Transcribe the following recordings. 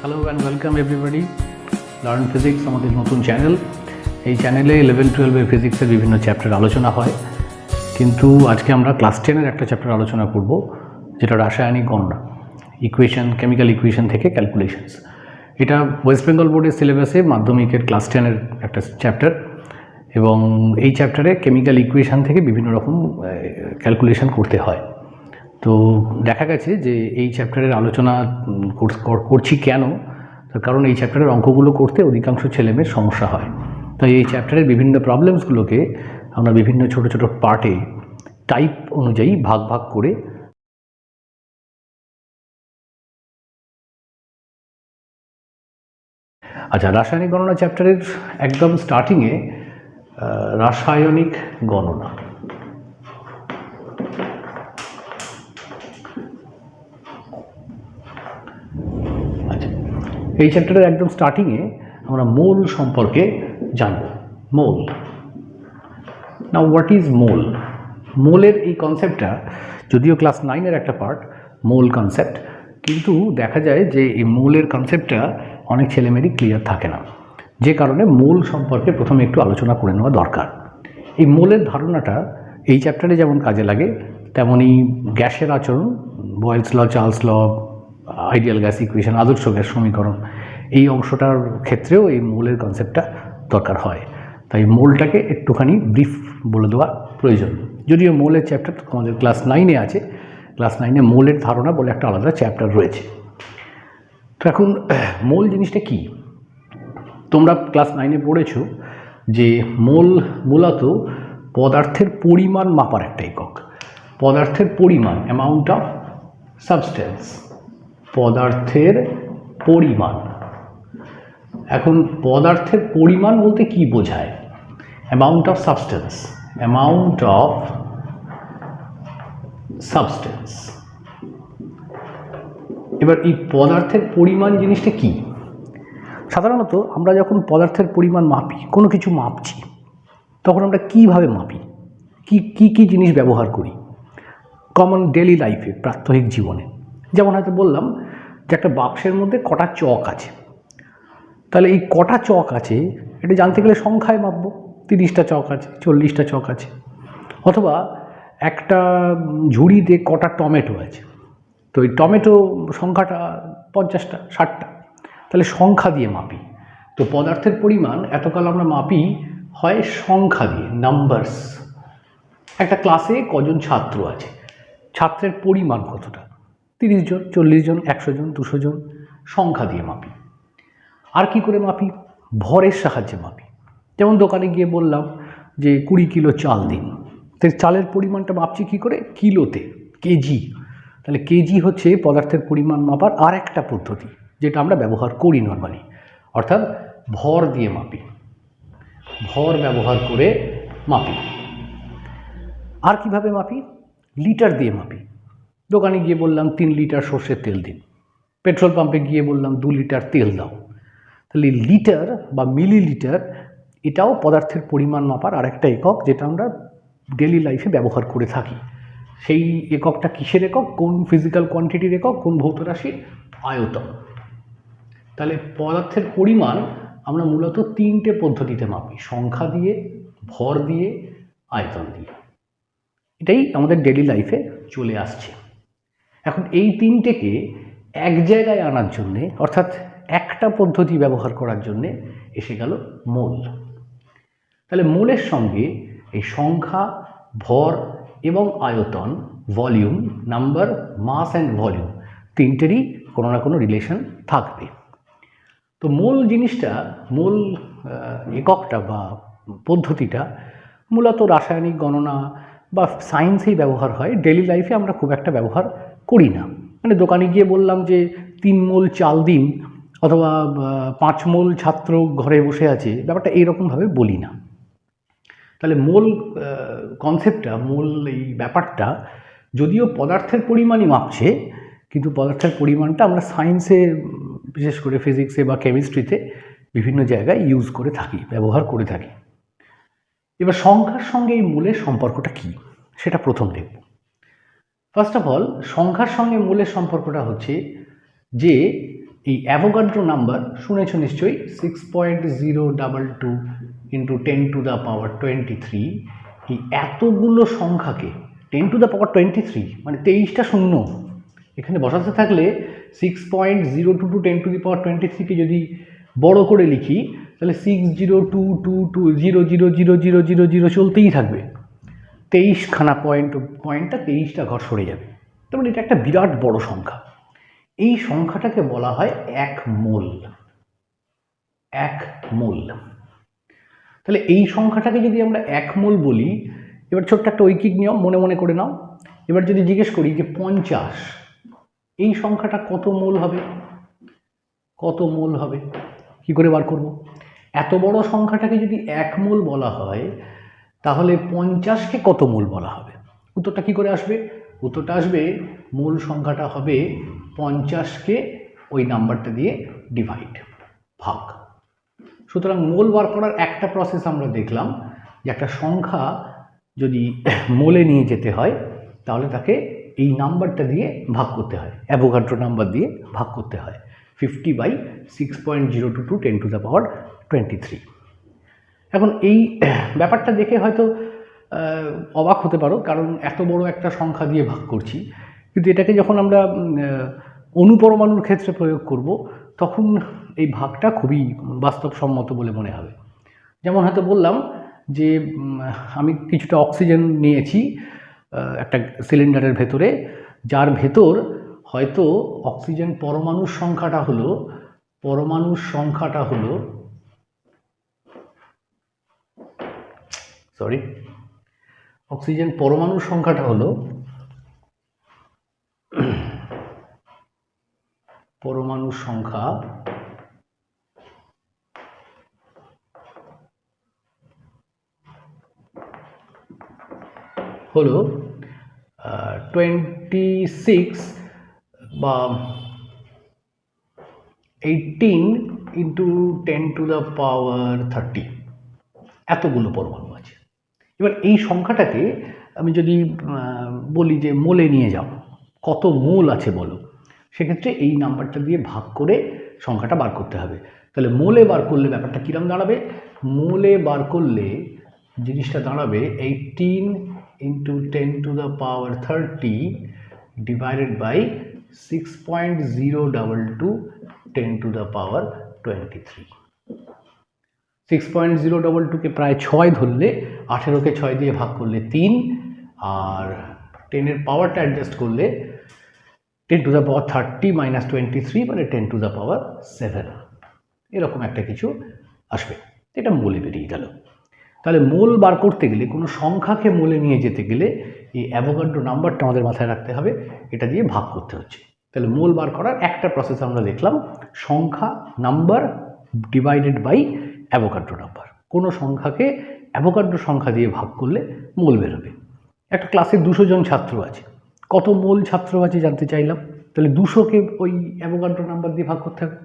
Hello and welcome everybody learn physics আমাদের নতুন channel. এই চ্যানেলে 11-12 ফিজিক্সের বিভিন্ন চ্যাপ্টার আলোচনা হয়, কিন্তু আজকে আমরা ক্লাস 10-এর একটা চ্যাপ্টার আলোচনা করব, যেটা রাসায়নিক গণনা, ইকুয়েশন, কেমিক্যাল ইকুয়েশন থেকে ক্যালকুলেশনস। এটা ওয়েস্ট বেঙ্গল বোর্ডের সিলেবাসে মাধ্যমিকের ক্লাস 10-এর একটা চ্যাপ্টার, এবং এই চ্যাপ্টারে কেমিক্যাল ইকুয়েশন থেকে বিভিন্ন রকম ক্যালকুলেশন করতে হয়। তো দেখা গেছে যে এই চ্যাপ্টারের আলোচনা করছি কেন, তার কারণ এই চ্যাপ্টারের অঙ্কগুলো করতে অধিকাংশ ছেলেমেয়ের সমস্যা হয়। তাই এই চ্যাপ্টারের বিভিন্ন প্রবলেমসগুলোকে আমরা বিভিন্ন ছোট ছোট পার্টে টাইপ অনুযায়ী ভাগ ভাগ করে রাসায়নিক গণনা চ্যাপ্টারের একদম স্টার্টিংয়ে রাসায়নিক গণনা। এই চ্যাপ্টারের একদম স্টার্টিংয়ে আমরা মোল সম্পর্কে জানব। মোল। নাও হোয়াট ইজ মোল? মোলের এই কনসেপ্টটা যদিও ক্লাস 9-এর একটা পার্ট, মোল কনসেপ্ট, কিন্তু দেখা যায় যে এই মোলের কনসেপ্টটা অনেক ছেলেমেয়েরই ক্লিয়ার থাকে না, যে কারণে মোল সম্পর্কে প্রথমে একটু আলোচনা করে নেওয়া দরকার। এই মোলের ধারণাটা এই চ্যাপ্টারে যেমন কাজে লাগে, তেমনই গ্যাসের আচরণ, বয়েলস ল, চার্লস ল, আইডিয়াল গ্যাস ইকুয়েশন, আদর্শ গ্যাস সমীকরণ, এই অংশটার ক্ষেত্রেও এই মোলের কনসেপ্টটা দরকার হয়। তাই মোলটাকে একটুখানি ব্রিফ বলে দেওয়া প্রয়োজন। যদিও মোলের চ্যাপ্টার আমাদের ক্লাস 9-এ আছে, ক্লাস 9-এ মোলের ধারণা বলে একটা আলাদা চ্যাপ্টার রয়েছে। তো এখন মোল জিনিসটা কি? তোমরা ক্লাস 9-এ পড়েছো যে মোল মূলত পদার্থের পরিমাণ মাপার একটা একক। পদার্থের পরিমাণ, অ্যামাউন্ট অফ সাবস্টেন্স, পদার্থের পরিমাণ। এখন পদার্থের পরিমাণ বলতে কি বোঝায়? Amount of substance, amount of substance. এবার এই পদার্থের পরিমাণ জিনিসটা কি? সাধারণত আমরা যখন পদার্থের পরিমাণ মাপি, কোনো কিছু মাপছি, তখন আমরা কীভাবে মাপি, কি জিনিস ব্যবহার করি কমন ডেলি লাইফে, প্রাত্যহিক জীবনে? যেমন হয়তো বললাম যে একটা বাক্সের মধ্যে কটা চক আছে, তাহলে এই কটা চক আছে এটা জানতে গেলে সংখ্যায় মাপবো। 30টা চক আছে, 40টা চক আছে। অথবা একটা ঝুড়িতে কটা টমেটো আছে, তো এই টমেটো সংখ্যাটা 50টা, 60টা, তাহলে সংখ্যা দিয়ে মাপি। তো পদার্থের পরিমাণ এতকাল আমরা মাপি হয় সংখ্যা দিয়ে, নাম্বারস। একটা ক্লাসে কজন ছাত্র আছে, ছাত্রের পরিমাণ কতটা, 30 জন, 40 জন, 100 জন, 200 জন, সংখ্যা দিয়ে মাপি। আর কি করে মাপি? ভরের সাহায্যে মাপি। যেমন দোকানে গিয়ে বললাম যে 20 কিলো চাল দিন, তো চালের পরিমাণটা মাপছি কী করে? কিলোতে, কেজি। তাহলে কেজি হচ্ছে পদার্থের পরিমাণ মাপার আর একটা পদ্ধতি, যেটা আমরা ব্যবহার করি নর্মালি, অর্থাৎ ভর দিয়ে মাপি, ভর ব্যবহার করে মাপি। আর কিভাবে মাপি? লিটার দিয়ে মাপি। দোকানে গিয়ে বললাম 3 লিটার সর্ষের তেল দিন, পেট্রোল পাম্পে গিয়ে বললাম 2 লিটার তেল দাও। তাহলে লিটার বা মিলিলিটার এটাও পদার্থের পরিমাণ মাপার আরেকটা একক, যেটা আমরা ডেলি লাইফে ব্যবহার করে থাকি। সেই এককটা কিসের একক? কোন ফিজিক্যাল কোয়ান্টিটির একক? কোন ভৌত রাশির? আয়তন। তাহলে পদার্থের পরিমাণ আমরা মূলত 3টে পদ্ধতিতে মাপি, সংখ্যা দিয়ে, ভর দিয়ে, আয়তন দিয়ে। এটাই আমাদের ডেলি লাইফে চলে আসছে। এখন এই 3টেকে এক জায়গায় আনার জন্যে, অর্থাৎ একটা পদ্ধতি ব্যবহার করার জন্যে এসে গেল মোল। তাহলে মোলের সঙ্গে এই সংখ্যা, ভর এবং আয়তন, volume, number, mass and volume, 3টেরই কোনো না কোনো রিলেশন থাকবে। তো মোল জিনিসটা, মোল এককটা বা পদ্ধতিটা মূলত রাসায়নিক গণনা বা সায়েন্সেই ব্যবহার হয়, ডেলি লাইফে আমরা খুব একটা ব্যবহার করি না। মানে দোকানে গিয়ে বললাম যে 3 মোল চাল দিন, অথবা 5 মোল ছাত্র ঘরে বসে আছে, ব্যাপারটা এইরকমভাবে বলি না। তাহলে মোল কনসেপ্টটা, মোল এই ব্যাপারটা যদিও পদার্থের পরিমাণই মাপছে, কিন্তু পদার্থের পরিমাণটা আমরা সায়েন্সে, বিশেষ করে ফিজিক্সে বা কেমিস্ট্রিতে বিভিন্ন জায়গায় ইউজ করে থাকি, ব্যবহার করে থাকি। এবার সংখ্যার সঙ্গে এই মোলের সম্পর্কটা কী, সেটা প্রথম দেখব। ফার্স্ট অফ অল, সংখ্যার সঙ্গে মোলের সম্পর্কটা হচ্ছে যে এই অ্যাভোগাড্রো নাম্বার শুনেছ নিশ্চয়ই 6.022 ইন্টু 10⁻23। এই এতগুলো সংখ্যাকে 10⁻23 মানে 23টা শূন্য এখানে বসাতে থাকলে 6.022 10⁻23কে যদি বড় করে লিখি তাহলে 602220000000 চলতেই থাকবে, 23খানা পয়েন্টটা 23টা ঘর সরে যাবে। তার মানে এটা একটা বিরাট বড় সংখ্যা। এই সংখ্যাটাকে বলা হয় এক মোল। এক মোল। তাহলে এই সংখ্যাটাকে যদি আমরা এক মোল বলি, এবার ছোট্ট একটা ঐকিক নিয়ম মনে মনে করে নাও। এবার যদি জিজ্ঞেস করি যে 50, এই সংখ্যাটা কত মোল হবে? কত মোল হবে কি করে বার করব? এত বড় সংখ্যাটাকে যদি এক মোল বলা হয় তাহলে 50কে কত মোল বলা হবে? উত্তরটা কি করে আসবে? উত্তরটা আসবে মূল সংখ্যাটা হবে 50কে ওই নাম্বারটা দিয়ে ডিভাইড, ভাগ। সুতরাং মোল বার করার একটা প্রসেস আমরা দেখলাম যে একটা সংখ্যা যদি মোলে নিয়ে যেতে হয় তাহলে তাকে এই নাম্বারটা দিয়ে ভাগ করতে হয়, অ্যাভোগাড্রো নাম্বার দিয়ে ভাগ করতে হয়। 50/6.022 10⁻23। এখন এই ব্যাপারটা দেখে হয়তো অবাক হতে পারো, কারণ এত বড় একটা সংখ্যা দিয়ে ভাগ করছি, কিন্তু এটাকে যখন আমরা অণুপরমাণুর ক্ষেত্রে প্রয়োগ করব তখন এই ভাগটা খুবই বাস্তবসম্মত বলে মনে হবে। যেমন হয়তো বললাম যে আমি কিছুটা অক্সিজেন নিয়েছি একটা সিলিন্ডারের ভেতরে, যার ভেতর হয়তো অক্সিজেন পরমাণুর সংখ্যাটা হলো অক্সিজেন পরমাণুর সংখ্যাটা হলো পরমাণুর সংখ্যা হলো 26 বা 18 ইন্টু 10⁻30 এতগুলো পরমাণু আছে। এবার এই সংখ্যাটাকে আমি যদি বলি যে মোলে নিয়ে যাও, কত মোল আছে বলো, সেক্ষেত্রে এই নাম্বারটা দিয়ে ভাগ করে সংখ্যাটা বার করতে হবে। তাহলে মোলে বার করলে ব্যাপারটা কীরকম দাঁড়াবে? মোলে বার করলে জিনিসটা দাঁড়াবে 18 ইন্টু 10⁻30 ডিভাইডেড বাই 6.022 10⁻23। 6.022কে প্রায় 6 ধরলে 18কে 6 দিয়ে ভাগ করলে 3, আর 10-এর পাওয়ারটা অ্যাডজাস্ট করলে 10⁻30 - 23 মানে 10⁻7 এরকম একটা কিছু আসবে। এটা মোলে বেরিয়ে গেল। তাহলে মোল বার করতে গেলে, কোনো সংখ্যাকে মোলে নিয়ে যেতে গেলে এই অ্যাভোগাড্রো নাম্বারটা আমাদের মাথায় রাখতে হবে, এটা দিয়ে ভাগ করতে হচ্ছে। তাহলে মোল বার করার একটা প্রসেস আমরা দেখলাম, সংখ্যা number divided by Avogadro number. কোনো সংখ্যাকে অ্যাভোগাড্রো সংখ্যা দিয়ে ভাগ করলে মোল বেরোবে। একটা ক্লাসে 200 জন ছাত্র আছে, কত মোল ছাত্র আছে জানতে চাইলাম, তাহলে 200কে ওই অ্যাভোগাড্রো নাম্বার দিয়ে ভাগ করতে হবে।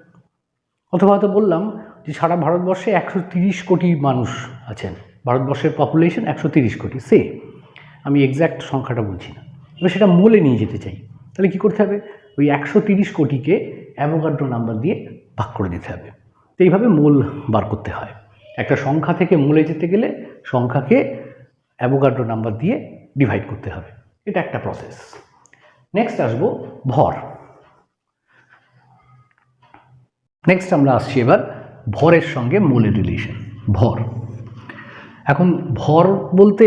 অথবা হয়তো বললাম যে সারা ভারতবর্ষে 130 কোটি মানুষ আছেন, ভারতবর্ষের পপুলেশন 130 কোটি, আমি এক্স্যাক্ট সংখ্যাটা বলছি না, এবার সেটা মোলে নিয়ে যেতে চাই, তাহলে কি করতে হবে? ওই 130 কোটিকে অ্যাভোগাড্রো নাম্বার দিয়ে ভাগ করে দিতে হবে। তো এইভাবে মোল বার করতে হয়। একটা সংখ্যা থেকে মোলে যেতে গেলে সংখ্যাকে অ্যাভোগাড্রো নাম্বার দিয়ে ডিভাইড করতে হবে, এটা একটা প্রসেস। নেক্সট আসবো ভর। নেক্সট আমরা আসছি এবার ভরের সঙ্গে মোলের রিলেশন। ভর, এখন ভর বলতে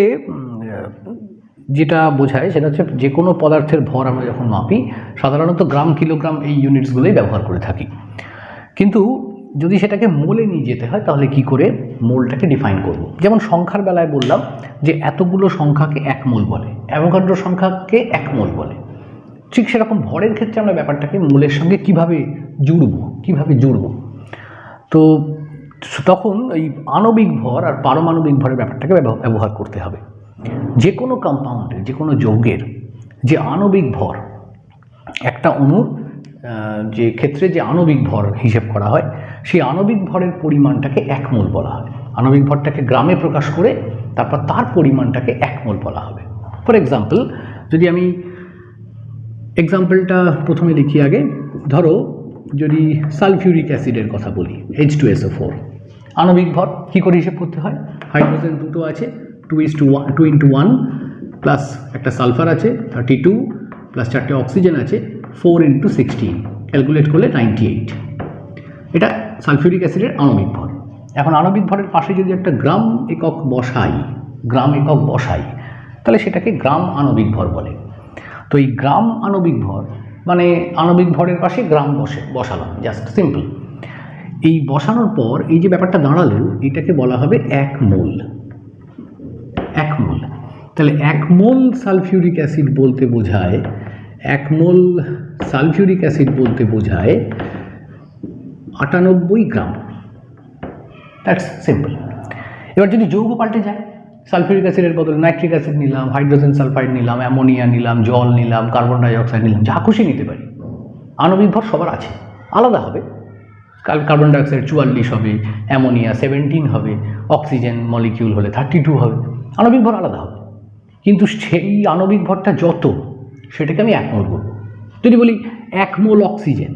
যেটা বোঝায় সেটা হচ্ছে যে কোনো পদার্থের ভর আমরা যখন মাপি সাধারণত গ্রাম, কিলোগ্রাম এই ইউনিটসগুলোই ব্যবহার করে থাকি। কিন্তু যদি সেটাকে মোলে নিয়ে যেতে হয় তাহলে কি করে মোলটাকে ডিফাইন করব? যেমন সংখ্যার বেলায় বললাম যে এতগুলো সংখ্যাকে এক মোল বলে, অ্যাভোগাড্রো সংখ্যাকে এক মোল বলে, ঠিক সেরকম ভরের ক্ষেত্রে আমরা ব্যাপারটাকে মোলের সঙ্গে কিভাবে জুড়ব। তো তখন এই আণবিক ভর আর পারমাণবিক ভরের ব্যাপারটাকে ব্যবহার করতে হবে। যে কোনো কম্পাউন্ডের, যে কোনো যৌগের যে আণবিক ভর, একটা অণুর যে ক্ষেত্রে যে আণবিক ভর হিসেব করা হয়, সেই আণবিক ভরের পরিমাণটাকে এক মোল বলা হয়। আণবিক ভরটাকে গ্রামে প্রকাশ করে তারপর তার পরিমাণটাকে এক মোল বলা হবে। ফর এক্সাম্পল, যদি আমি এক্সাম্পলটা প্রথমে লিখি আগে, ধরো যদি সালফিউরিক অ্যাসিডের কথা বলি, H2SO4, আণবিক ভর কী করে হিসেব করতে হয়? হাইড্রোজেন দুটো আছে, 2:1 প্লাস একটা সালফার আছে 32 প্লাস 4টে অক্সিজেন আছে 4:16, ক্যালকুলেট করলে 98। এটা সালফিউরিক অ্যাসিডের আণবিক ভর। এখন আণবিক ভরের পাশে যদি একটা গ্রাম একক বসাই, তাহলে সেটাকে গ্রাম আণবিক ভর বলে। তো এই গ্রাম আণবিক ভর মানে আণবিক ভরের পাশে গ্রাম বসালাম, জাস্ট সিম্পল। এই বসানোর পর এই যে ব্যাপারটা দাঁড়ালো, এটাকে বলা হবে 1 মোল। তাহলে 1 মোল সালফিউরিক অ্যাসিড বলতে বোঝায় 98 গ্রাম। That's simple. এবার যদি যৌগ পাল্টে যায়, সালফিউরিক অ্যাসিডের বদলে নাইট্রিক অ্যাসিড নিলাম, হাইড্রোজেন সালফাইড নিলাম, অ্যামোনিয়া নিলাম, জল নিলাম, কার্বন ডাইঅক্সাইড নিলাম, যা খুশি নিতে পারি। আণবিক ভর সবার আছে, আলাদা হবে। কার্বন ডাইঅক্সাইড 44 হবে, অ্যামোনিয়া 17 হবে, অক্সিজেন মলিকিউল হলে 32 হবে, আণবিক ভর আলাদা হবে। কিন্তু সেই আণবিক ভরটা যত, সেটাকে আমি 1 মোল বলবো। যদি বলি 1 মোল অক্সিজেন,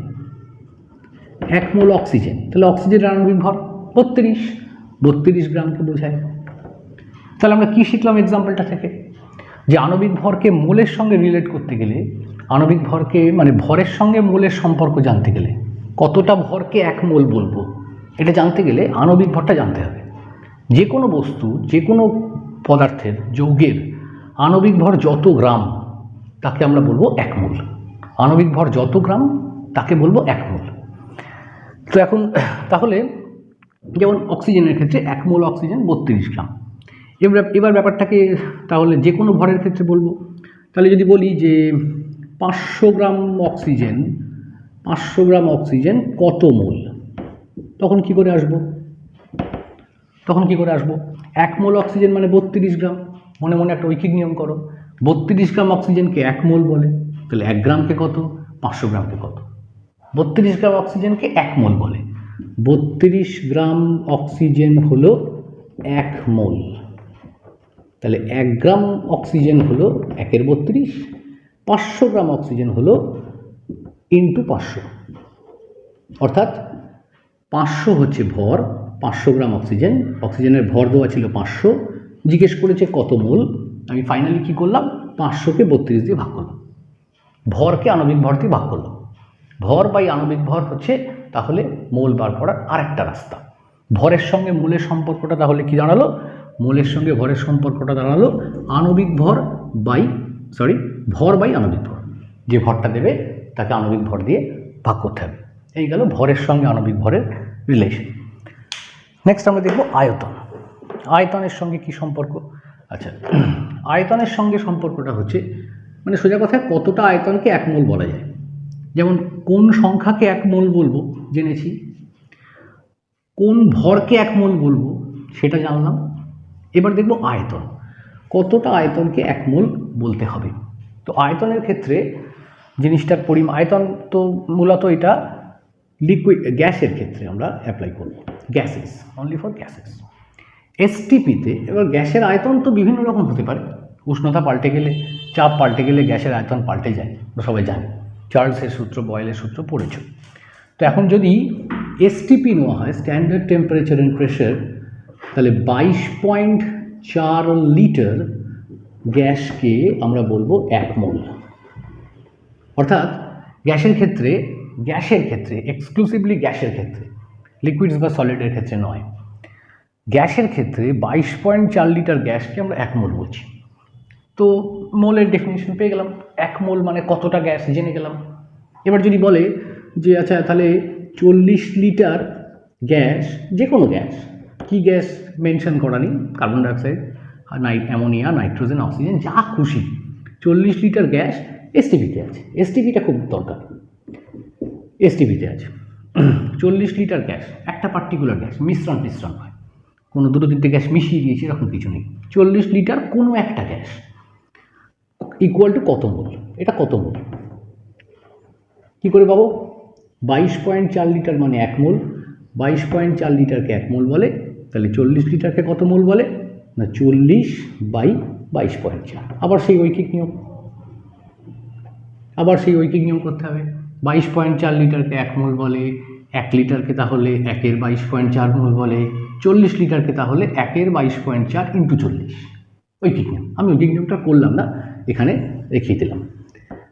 তাহলে অক্সিজেনের আণবিক ভর 32 গ্রামকে বোঝায়। তাহলে আমরা কী শিখলাম এক্সাম্পলটা থেকে? যে আণবিক ভরকে মোলের সঙ্গে রিলেট করতে গেলে, আণবিক ভরকে মানে ভরের সঙ্গে মোলের সম্পর্ক জানতে গেলে, কতটা ভরকে 1 মোল বলবো এটা জানতে গেলে আণবিক ভরটা জানতে হবে। যে কোনো বস্তু, যে কোনো পদার্থের, যৌগের আণবিক ভর যত গ্রাম তাকে আমরা বলবো 1 মোল। আণবিক ভর যত গ্রাম তাকে বলবো 1 মোল। তো এখন তাহলে যেমন অক্সিজেনের ক্ষেত্রে 1 মোল অক্সিজেন 32 গ্রাম। এবার ব্যাপারটাকে তাহলে যে কোনো ভরের ক্ষেত্রে বলবো। তাহলে যদি বলি যে 500 গ্রাম অক্সিজেন কত মোল, তখন কি করে আসবো? 1 মোল অক্সিজেন মানে 32 গ্রাম। মনে মনে একটা ঐকিক নিয়ম করো, 32 গ্রাম অক্সিজেনকে 1 মোল বলে, তাহলে 1 গ্রামকে কত, 500 গ্রামকে কত? 32 গ্রাম অক্সিজেনকে 1 মোল বলে। 32 গ্রাম অক্সিজেন হলো 1 মোল। তাহলে 1 গ্রাম অক্সিজেন হলো 1/32, 500 গ্রাম অক্সিজেন হলো ইন্টু 500, অর্থাৎ 500 হচ্ছে ভর, 500 গ্রাম অক্সিজেনের ভর দেওয়া ছিল 500, জিজ্ঞেস করেছে কত মোল। আমি ফাইনালি কী করলাম, 500কে 32 দিয়ে ভাগ করলাম, ভরকে আণবিক ভর দিয়ে ভাগ করলাম। ভর বাই আণবিক ভর হচ্ছে তাহলে মোল বার করার আরেকটা রাস্তা। ভরের সঙ্গে মোলের সম্পর্কটা তাহলে কি দাঁড়ালো? মোলের সঙ্গে ভরের সম্পর্কটা দাঁড়ালো ভর বাই আণবিক ভর। যে ভরটা দেবে তাকে আণবিক ভর দিয়ে ভাগ করতে হবে। এই গেল ভরের সঙ্গে আণবিক ভরের রিলেশন। নেক্সট আমরা দেখব আয়তন। আয়তনের সঙ্গে কি সম্পর্ক? আচ্ছা, আয়তনের সঙ্গে সম্পর্কটা হচ্ছে মানে সোজা কথায় কতটা আয়তনকে 1 মোল বলা যায়। যেমন কোন সংখ্যাকে 1 মোল বলবো জেনেছি, কোন ভরকে 1 মোল বলবো সেটা জানলাম। এবার দেখব আয়তন, কতটা আয়তনকে 1 মোল বলতে হবে। তো আয়তনের ক্ষেত্রে জিনিসটার আয়তন তো মূলত এটা লিকুইড গ্যাসের ক্ষেত্রে আমরা অ্যাপ্লাই করব, গ্যাসেস, অনলি ফর গ্যাসেস। এসটিপিতে এবার গ্যাসের আয়তন তো বিভিন্ন রকম হতে পারে, উষ্ণতা পাল্টে গেলে, চাপ পাল্টে গেলে গ্যাসের আয়তন পাল্টে যায়, আমরা সবাই জানি, চার্লসের সূত্র, বয়েলের সূত্র পড়েছ। তো এখন যদি এসটিপি নেওয়া হয়, স্ট্যান্ডার্ড টেম্পারেচার অ্যান্ড প্রেশার, তাহলে 22.4 লিটার গ্যাসকে আমরা বলবো 1 মোল। অর্থাৎ গ্যাসের ক্ষেত্রে এক্সক্লুসিভলি গ্যাসের ক্ষেত্রে, লিকুইডস বা সলিডের ক্ষেত্রে নয়, গ্যাসের ক্ষেত্রে 22.4 লিটার গ্যাসকে আমরা 1 মোল বলছি। তো মোলের ডেফিনিশন পেয়ে গেলাম, 1 মোল মানে কতটা গ্যাস জেনে গেলাম। এবার যদি বলে যে আচ্ছা তাহলে 40 লিটার গ্যাস, যে কোনো গ্যাস, কি গ্যাস মেনশন করা নেই, carbon dioxide, ammonia, nitrogen, oxygen, যা খুশি, 40 লিটার গ্যাস এসটিপিতে আছে। এসটিপিটা খুব দরকার, এসটিপিতে আছে 40 লিটার গ্যাস, একটা পার্টিকুলার গ্যাস, মিশ্রণ হয়, কোনো 2-3টে গ্যাস মিশিয়ে দিয়েছি এরকম কিছু নেই। 40 লিটার কোনো একটা গ্যাস ইকুয়াল টু কত মোল? এটা কত মোল কী করে পাবো? 22.4 লিটার মানে 1 মোল, 22.4 লিটারকে 1 মোল বলে, তাহলে 40 লিটারকে কত মোল বলে না 40/22.4। আবার সেই ঐকিক নিয়ম করতে হবে। 22.4 লিটারকে 1 মোল বলে, 1 লিটারকে তাহলে 1-এর 22.4 মোল বলে, 40 লিটারকে তাহলে 1-এর 22.4 ইন্টু 40। ঐকিক নিয়ম, আমি ঐকিক নিয়মটা করলাম না, এখানে রেখে দিলাম।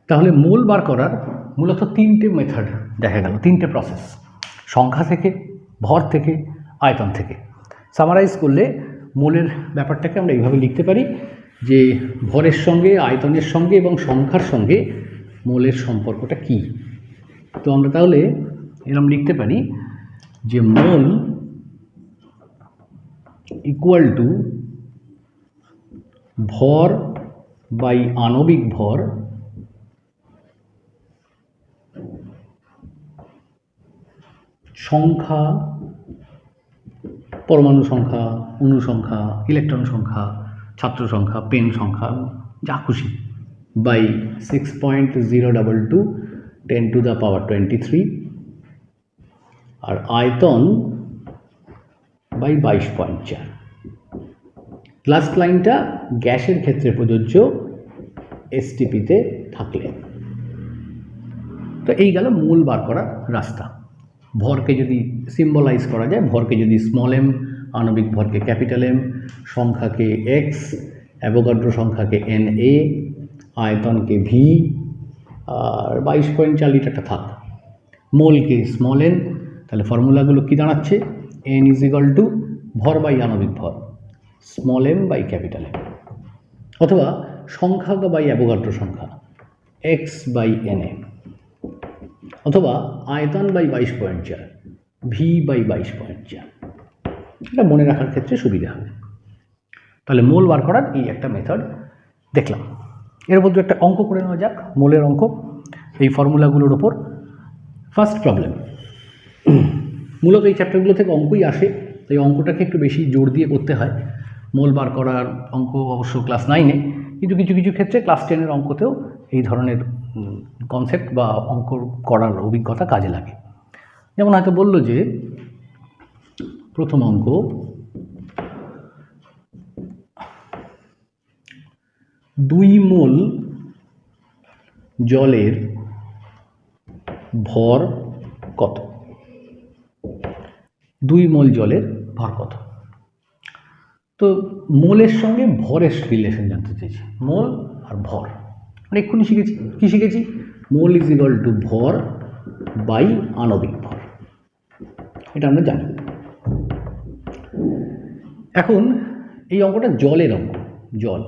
তাহলে মোল বার করার মূলত 3টে মেথড দেখা গেল, 3টে প্রসেস, সংখ্যা থেকে, ভর থেকে, আয়তন থেকে। সামারাইজ করলে মোলের ব্যাপারটাকে আমরা এইভাবে লিখতে পারি যে ভরের সঙ্গে, আয়তনের সঙ্গে এবং সংখ্যার সঙ্গে মোলের সম্পর্কটা কি। তো আমরা তাহলে এরকম লিখতে পারি যে মোল ইকুয়াল টু ভর বাই আণবিক ভর সংখ্যা, পরমাণু সংখ্যা, অণু সংখ্যা, ইলেকট্রন সংখ্যা, ছাত্র সংখ্যা, পেন সংখ্যা, যা খুশি, বাই 6.022 10⁻23 আর আয়তন বাই 22.4। লাস্ট লাইনটা গ্যাসের ক্ষেত্রে প্রযোজ্য এসটিপিতে থাকলে। তো এই গেল মোল বার করার রাস্তা। ভরকে যদি সিম্বলাইজ করা যায়, ভরকে যদি স্মল এম, আণবিক ভরকে ক্যাপিটাল এম, সংখ্যাকে এক্স, অ্যাভোগাড্রো সংখ্যাকে NA, আয়তনকে ভি, আর 22.4 লিটারটা থাক, মোলকে স্মল এন। তাহলে ফর্মুলাগুলো কি দাঁড়াচ্ছে? N = ভর বাই আণবিক ভর, small m by capital m, অথবা সংখ্যা বাই অ্যাভোগাড্রো সংখ্যা এক্স বাই NA, অথবা আয়তন বাই 22.4 ভি বাই 22.4। এটা মনে রাখার ক্ষেত্রে সুবিধা হবে। তাহলে মোল বার করার এই একটা মেথড দেখলাম। এর মধ্যে একটা অঙ্ক করে নেওয়া যাক, মোলের অঙ্ক, এই ফর্মুলাগুলোর ওপর। ফার্স্ট প্রবলেম, মূলত এই চ্যাপ্টারগুলো থেকে অঙ্কই আসে, তাই অঙ্কটাকে একটু বেশি জোর দিয়ে করতে হয়। মোল বার করার অঙ্ক অবশ্য ক্লাস 9-এ, কিন্তু কিছু কিছু ক্ষেত্রে ক্লাস 10-এর অঙ্কতেও এই ধরনের কনসেপ্ট বা অঙ্ক করার অভিজ্ঞতা কাজে লাগে। যেমন হয়তো বলল যে প্রথম অঙ্ক, 2 মোল জলের ভর কত? 2 মোল জলের ভর কত? তো মোলের সঙ্গে ভরের রিলেশন জানতে চেয়েছি, মোল আর ভর। মানে এক্ষুনি শিখেছি, কি শিখেছি? মোল = ভর বাই আণবিক ভর, এটা আমরা জানি। এখন এই অঙ্কটা জলের অঙ্ক, জল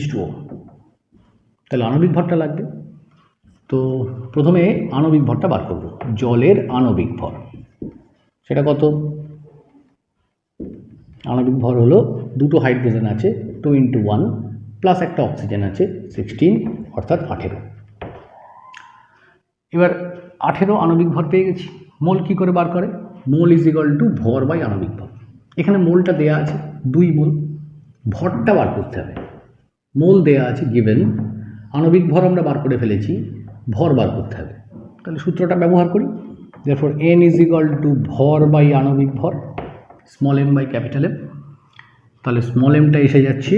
H2O, তাহলে আণবিক ভরটা লাগবে। তো প্রথমে আণবিক ভরটা বার করব, জলের আণবিক ভর, সেটা কত? আণবিক ভর হলো, দুটো হাইড্রোজেন আছে 2 × 1 প্লাস একটা অক্সিজেন আছে 16, অর্থাৎ 18। এবার 18 আণবিক ভর পেয়ে গেছি। মোল কি করে বার করে? মোল = ভর বাই আণবিক ভর। এখানে মোলটা দেয়া আছে 2 মোল, ভরটা বার করতে হবে। মোল দেয়া আছে গিভেন, আণবিক ভর আমরা বার করে ফেলেছি, ভর বার করতে হবে। তাহলে সূত্রটা ব্যবহার করি। therefore N = ভর বাই আণবিক ভর, small m by capital m. তাহলে স্মল এমটা এসে যাচ্ছে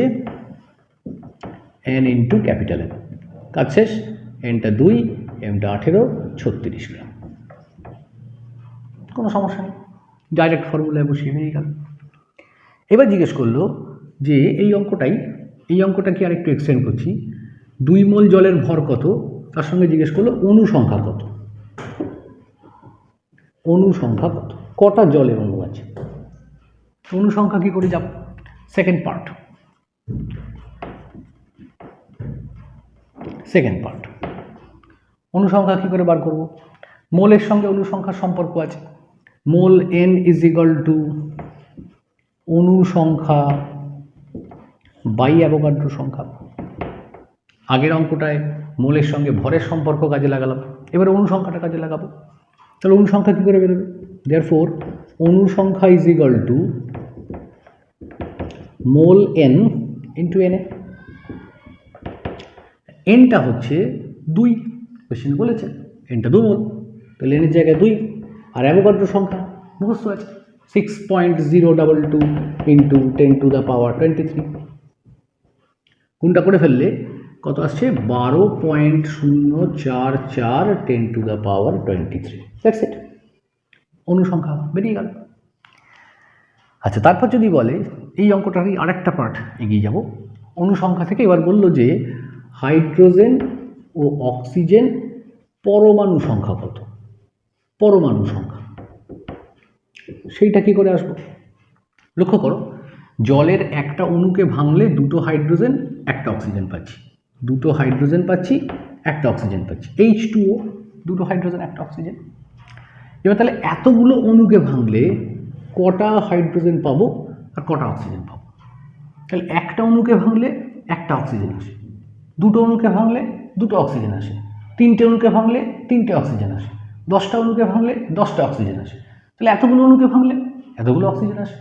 N × ক্যাপিটাল এম। কাজ শেষ। এনটা 2, এমটা 18, 36 গ্রাম। কোনো সমস্যা নেই, ডাইরেক্ট ফর্মুলায় বসিয়ে হয়ে গেল। এবার জিজ্ঞেস করলো যে এই অঙ্কটা কি আরেকটু এক্সটেন্ড করছি, 2 মোল জলের ভর কত, তার সঙ্গে জিজ্ঞেস করলো অণু সংখ্যা কত। অণু সংখ্যা কত, কটা জলের অণু আছে? অণু সংখ্যা কি করে যাব? সেকেন্ড পার্ট, অণু সংখ্যা কি করে বার করব? মোলের সঙ্গে অণু সংখ্যার সম্পর্ক আছে। মোল N = অণু সংখ্যা বাই অ্যাভোগাড্রো সংখ্যা। আগের অঙ্কটায় মোলের সঙ্গে ভরের সম্পর্ক কাজে লাগালাম, এবার অণু সংখ্যাটা কাজে লাগাবো। তাহলে অণু সংখ্যা কী করে বেরোবে? therefore অণু সংখ্যা = মোল N × Na। এনটা হচ্ছে 2, কোশ্চেন বলেছে এনটা 2 মোল, তাহলে এনের জায়গায় 2। আর অ্যাভোগাড্রো সংখ্যা মুখস্থ আছে 6.022 × 10⁻23। গুণটা করে ফেললে কত আসছে 12.044 10⁻23। দ্যাটস ইট, অনুসংখ্যা বেরিয়ে গেল। আচ্ছা, তারপর যদি বলে এই অঙ্কটারই আরেকটা পার্ট এগিয়ে যাব, অনুসংখ্যা থেকে এবার বললো যে হাইড্রোজেন ও অক্সিজেন পরমাণু সংখ্যা কত, পরমাণু সংখ্যা সেইটা কি করে আসবো? লক্ষ্য করো, জলের একটা অণুকে ভাঙলে দুটো হাইড্রোজেন একটা অক্সিজেন পাচ্ছি, দুটো হাইড্রোজেন পাচ্ছি একটা অক্সিজেন পাচ্ছি, H2O, দুটো হাইড্রোজেন একটা অক্সিজেন। এবার তাহলে এতগুলো অণুকে ভাঙলে কটা হাইড্রোজেন পাবো আর কটা অক্সিজেন পাবো? তাহলে একটা অণুকে ভাঙলে একটা অক্সিজেন আসে, দুটো অণুকে ভাঙলে দুটো অক্সিজেন আসে, তিনটে অণুকে ভাঙলে তিনটে অক্সিজেন আসে, 10টা অণুকে ভাঙলে 10টা অক্সিজেন আসে। তাহলে এতগুলো অণুকে ভাঙলে এতগুলো অক্সিজেন আসে।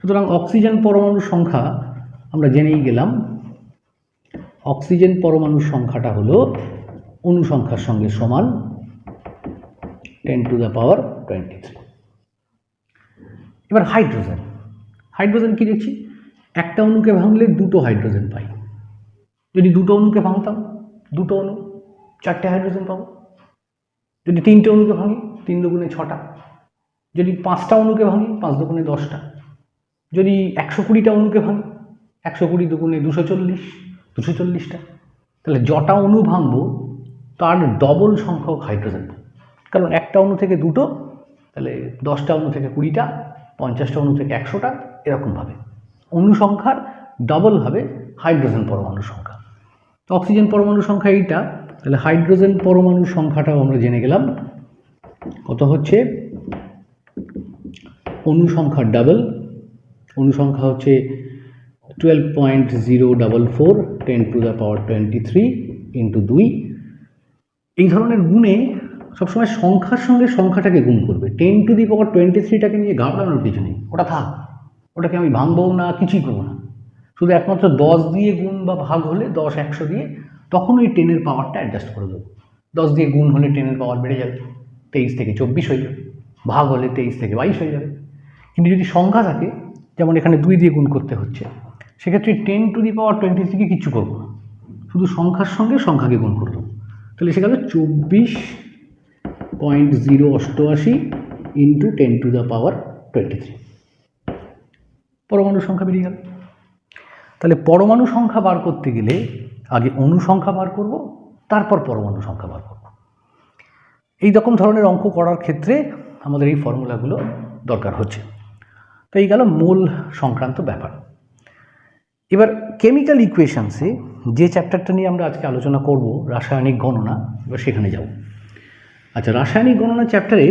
সুতরাং অক্সিজেন পরমাণুর সংখ্যা আমরা জেনেই গেলাম, অক্সিজেন পরমাণুর সংখ্যাটা হলো অনুসংখ্যার সঙ্গে সমান 10⁻23। এবার হাইড্রোজেন, হাইড্রোজেন কি দেখছি, একটা অণুকে ভাঙলে দুটো হাইড্রোজেন পাই, যদি দুটো অণুকে ভাঙতাম দুটো অণু 4টে হাইড্রোজেন পাবো, যদি তিনটে অণুকে ভাঙি 3 দুগুণে 6টা, যদি 5টা অণুকে ভাঙি 5 দুগুণে 10টা, যদি 120টা অণুকে ভাঙি 120 দুগুণে 240, 240টা। তাহলে যটা অণু ভাঙবো তার ডবল সংখ্যক হাইড্রোজেন পাবো, কারণ একটা অণু থেকে দুটো, তাহলে 10টা অণু থেকে 20টা, 50টা অণু থেকে 100টা, এরকমভাবে অণু সংখ্যার ডবল হবে হাইড্রোজেন পরমাণুর সংখ্যা। তো অক্সিজেন পরমাণুর সংখ্যা এইটা, তাহলে হাইড্রোজেন পরমাণুর সংখ্যাটাও আমরা জেনে গেলাম, কত হচ্ছে অনুসংখ্যার ডাবল, অনুসংখ্যা হচ্ছে 12.044 10⁻23 ইন্টু 2। এই ধরনের গুণে সবসময় সংখ্যার সঙ্গে সংখ্যাটাকে গুণ করবে, 10⁻23টাকে নিয়ে ঘাবড়ানোর কিছু নেই, ওটা থাক, ওটাকে আমি ভাঙবও না, কিছুই করবো না, শুধু একমাত্র 10 দিয়ে গুণ বা ভাগ হলে 10 100 দিয়ে তখন ওই 10-এর পাওয়ারটা অ্যাডজাস্ট করে দেবো। 10 দিয়ে গুণ হলে 10-এর পাওয়ার বেড়ে যাবে, 23 থেকে 24 হয়ে যাবে, ভাগ হলে 23 থেকে 22 হয়ে যাবে। কিন্তু যদি সংখ্যা থাকে, যেমন এখানে 2 দিয়ে গুণ করতে হচ্ছে, সেক্ষেত্রে 10⁻23কে কিচ্ছু করবো না, শুধু সংখ্যার সঙ্গে সংখ্যাকে গুণ করে দেবো। তাহলে সে গেল 24.088 ইন্টু 10⁻23, পরমাণু সংখ্যা বেরিয়ে গেল। তাহলে পরমাণু সংখ্যা বার করতে গেলে আগে অণু সংখ্যা বার করব, তারপর পরমাণু সংখ্যা বার করব। এই রকম ধরনের অঙ্ক করার ক্ষেত্রে আমাদের এই ফর্মুলাগুলো দরকার হচ্ছে। তো এই গেল মূল সংক্রান্ত ব্যাপার। এবার কেমিক্যাল ইকুয়েশনসে যে চ্যাপ্টারটা নিয়ে আমরা আজকে আলোচনা করব, রাসায়নিক গণনা, এবার সেখানে যাব। আচ্ছা, রাসায়নিক গণনা চ্যাপ্টারে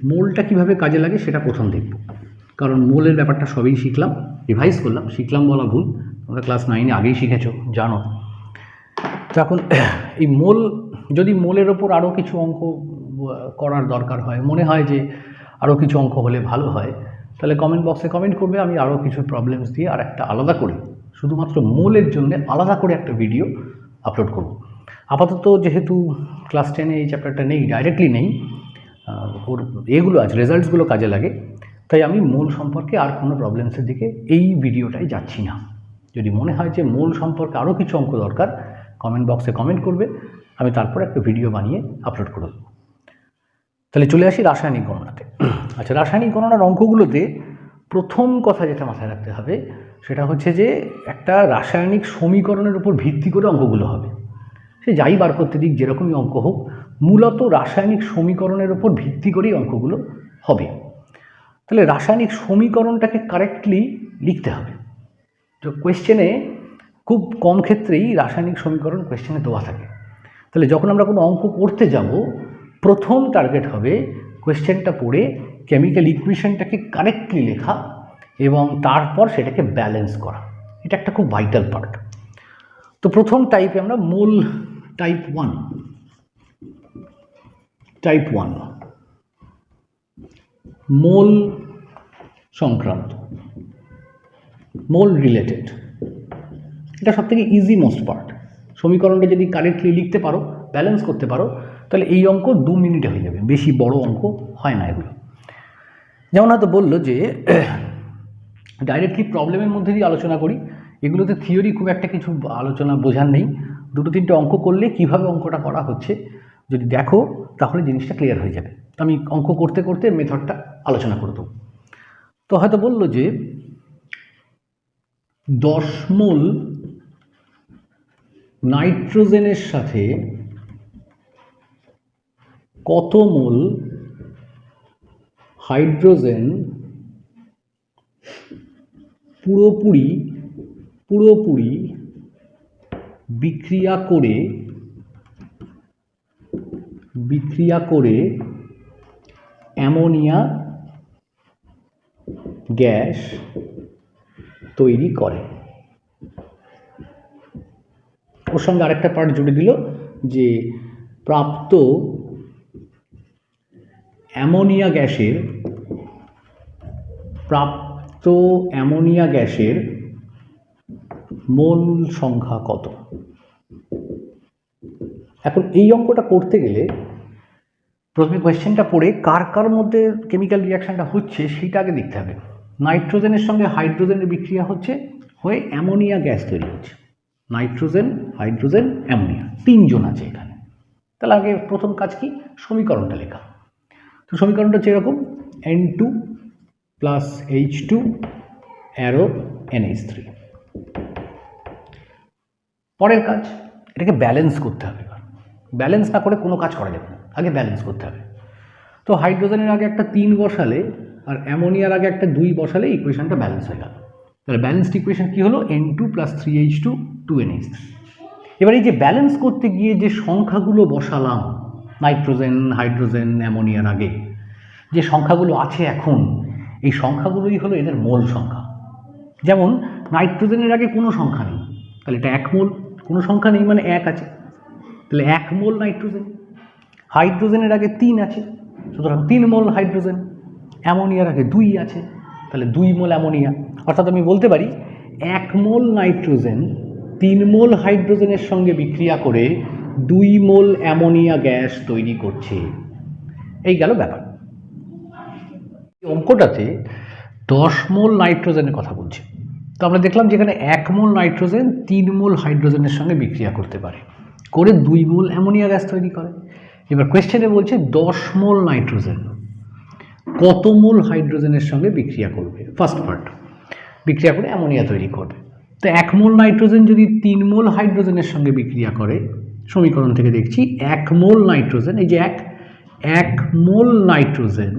মোলটা কিভাবে কাজে লাগে সেটা প্রথম দেখব, কারণ মোলের ব্যাপারটা সবই শিখলাম, রিভাইজ করলাম, শিখলাম বলা ভুল, তোমরা ক্লাস 9-এ আগেই শিখেছো, জানো। তো এখন এই মোল, যদি মোলের ওপর আরও কিছু অঙ্ক করার দরকার হয়, মনে হয় যে আরও কিছু অঙ্ক হলে ভালো হয়, তাহলে কমেন্ট বক্সে কমেন্ট করবে, আমি আরও কিছু প্রবলেমস দিয়ে আর একটা আলাদা করে শুধুমাত্র মোলের জন্য আলাদা করে একটা ভিডিও আপলোড করব। আপাতত যেহেতু ক্লাস 10-এ এই চ্যাপ্টারটা নেই, ডাইরেক্টলি নেই, ওর এগুলো আছে, রেজাল্টসগুলো কাজে লাগে, তাই আমি মোল সম্পর্কে আর কোনো প্রবলেমসের দিকে এই ভিডিওটাই যাচ্ছি না। যদি মনে হয় যে মোল সম্পর্কে আরও কিছু অঙ্ক দরকার, কমেন্ট বক্সে কমেন্ট করবে, আমি তারপর একটা ভিডিও বানিয়ে আপলোড করে দেবো। তাহলে চলে আসি রাসায়নিক গণনাতে। আচ্ছা, রাসায়নিক গণনার অঙ্কগুলোতে প্রথম কথা যেটা মাথায় রাখতে হবে সেটা হচ্ছে যে একটা রাসায়নিক সমীকরণের উপর ভিত্তি করে অঙ্কগুলো হবে। সে যাই বার করতে দিক, যেরকমই অঙ্ক হোক, মূলত রাসায়নিক সমীকরণের উপর ভিত্তি করেই অঙ্কগুলো হবে। তাহলে রাসায়নিক সমীকরণটাকে কারেক্টলি লিখতে হবে। তো কোয়েশ্চেনে খুব কম ক্ষেত্রেই রাসায়নিক সমীকরণ কোয়েশ্চেনে দেওয়া থাকে। তাহলে যখন আমরা কোনো অঙ্ক করতে যাব, প্রথম টার্গেট হবে কোয়েশ্চেনটা পড়ে কেমিক্যাল ইকুয়েশনটাকে কারেক্টলি লেখা এবং তারপর সেটাকে ব্যালেন্স করা। এটা একটা খুব ভাইটাল পার্ট। তো প্রথম টাইপে আমরা মোল টাইপ 1 মোল সংক্রান্ত, মোল রিলেটেড, এটা সব থেকে ইজি মোস্ট পার্ট। সমীকরণটা যদি কারেক্টলি লিখতে পারো, ব্যালেন্স করতে পারো, তাহলে এই অঙ্ক 2 মিনিটে হয়ে যাবে, বেশি বড় অঙ্ক হয় না এগুলো। যেমন হয়তো বললো যে ডাইরেক্টলি প্রবলেমের মধ্যে দিয়ে আলোচনা করি, এগুলোতে থিওরি খুব একটা কিছু আলোচনা বোঝার নেই, দুটো তিনটে অঙ্ক করলে কিভাবে অঙ্কটা করা হচ্ছে যদি দেখো তাহলে জিনিসটা ক্লিয়ার হয়ে যাবে। আমি অঙ্ক করতে করতে মেথডটা আলোচনা করে দেবো। তো হয়তো বললো যে 10 মোল নাইট্রোজেনের সাথে কত মোল হাইড্রোজেন পুরোপুরি বিক্রিয়া করে অ্যামোনিয়া গ্যাস তৈরি করে। ওর সঙ্গে আরেকটা পার্ট জুড়ে দিল যে প্রাপ্ত অ্যামোনিয়া গ্যাসের মোল সংখ্যা কত। এখন এই অঙ্কটা করতে গেলে প্রথমে কোয়েশ্চেনটা পড়ে কার কার মধ্যে কেমিক্যাল রিয়াকশানটা হচ্ছে সেইটা আগে দেখতে হবে। নাইট্রোজেনের সঙ্গে হাইড্রোজেনের বিক্রিয়া হয়ে অ্যামোনিয়া গ্যাস তৈরি হচ্ছে। নাইট্রোজেন, হাইড্রোজেন, অ্যামোনিয়া, তিনজন আছে এখানে। তাহলে আগে প্রথম কাজ কি, সমীকরণটা লেখা। তো সমীকরণটা হচ্ছে এরকম, N2 + H2 অ্যারো NH3। পরের কাজ, এটাকে ব্যালেন্স করতে হবে। ব্যালেন্স না করে কোনো কাজ করা যাবে না, আগে ব্যালেন্স করতে হবে। তো হাইড্রোজেনের আগে একটা 3 বসালে আর অ্যামোনিয়ার আগে একটা 2 বসালে ইকুয়েশনটা ব্যালেন্স হয়ে গেল। তাহলে ব্যালেন্সড ইকুয়েশন কী হলো, N2 + 3H2 2NH3। এবার এই যে ব্যালেন্স করতে গিয়ে যে সংখ্যাগুলো বসালাম নাইট্রোজেন, হাইড্রোজেন, অ্যামোনিয়ার আগে যে সংখ্যাগুলো আছে এখন, এই সংখ্যাগুলোই হলো এদের মোল সংখ্যা। যেমন নাইট্রোজেনের আগে কোনো সংখ্যা নেই, তাহলে এটা 1 মোল, কোনো সংখ্যা নেই মানে 1 আছে, তাহলে 1 মোল নাইট্রোজেন। হাইড্রোজেনের আগে 3 আছে, সুতরাং 3 মোল হাইড্রোজেন। অ্যামোনিয়ার আগে 2 আছে, তাহলে 2 মোল অ্যামোনিয়া। অর্থাৎ আমি বলতে পারি 1 মোল নাইট্রোজেন 3 মোল হাইড্রোজেনের সঙ্গে বিক্রিয়া করে 2 মোল অ্যামোনিয়া গ্যাস তৈরি করছে। এই গেল ব্যাপার। অঙ্কটাতে 10 মোল নাইট্রোজেনের কথা বলছে। তো আমরা দেখলাম যেখানে 1 মোল নাইট্রোজেন 3 মোল হাইড্রোজেনের সঙ্গে বিক্রিয়া করতে পারে, করে 2 মোল অ্যামোনিয়া গ্যাস তৈরি করে। এবার কোয়েশ্চেনে বলছে 10 মোল নাইট্রোজেন কত মোল হাইড্রোজেনের সঙ্গে বিক্রিয়া করবে। ফার্স্ট পার্ট, বিক্রিয়া করে অ্যামোনিয়া তৈরি করবে। তো 1 মোল নাইট্রোজেন যদি 3 মোল হাইড্রোজেনের সঙ্গে বিক্রিয়া করে, সমীকরণ থেকে দেখছি 1 মোল নাইট্রোজেন, এই যে 1 মোল নাইট্রোজেন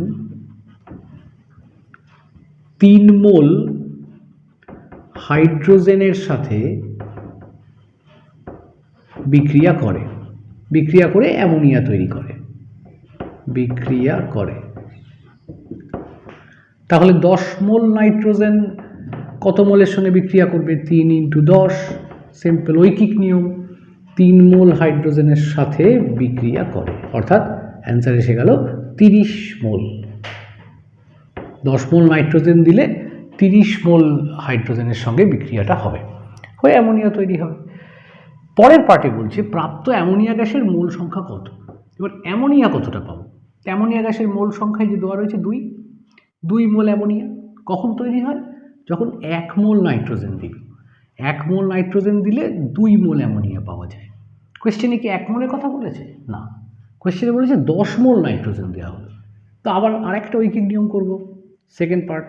3 মোল হাইড্রোজেনের সাথে বিক্রিয়া করে অ্যামোনিয়া তৈরি করে। তাহলে 10 মোল নাইট্রোজেন কত মোলের সঙ্গে বিক্রিয়া করবে, 3 × 10, সিম্পল ঐকিক নিয়ম। 3 মোল হাইড্রোজেনের সাথে বিক্রিয়া করে, অর্থাৎ অ্যান্সার এসে গেল 30 মোল। 10 মোল নাইট্রোজেন দিলে 30 মোল হাইড্রোজেনের সঙ্গে বিক্রিয়াটা হয়ে অ্যামোনিয়া তৈরি হবে। পরের পার্টে বলছে প্রাপ্ত অ্যামোনিয়া গ্যাসের মোল সংখ্যা কত। এবার অ্যামোনিয়া কতটা পাবো, অ্যামোনিয়া গ্যাসের মোল সংখ্যায় যে দেওয়া রয়েছে 2 মোল অ্যামোনিয়া। কখন তৈরি হয়, যখন 1 মোল নাইট্রোজেন দিবি। 1 মোল নাইট্রোজেন দিলে 2 মোল অ্যামোনিয়া পাওয়া যায়। কোয়েশ্চেনে কি 1 মোলের কথা বলেছে না, কোয়েশ্চেনে বলেছে 10 মোল নাইট্রোজেন দেওয়া হলো। তো আবার আরেকটা ঐকিক নিয়ম করব, সেকেন্ড পার্ট।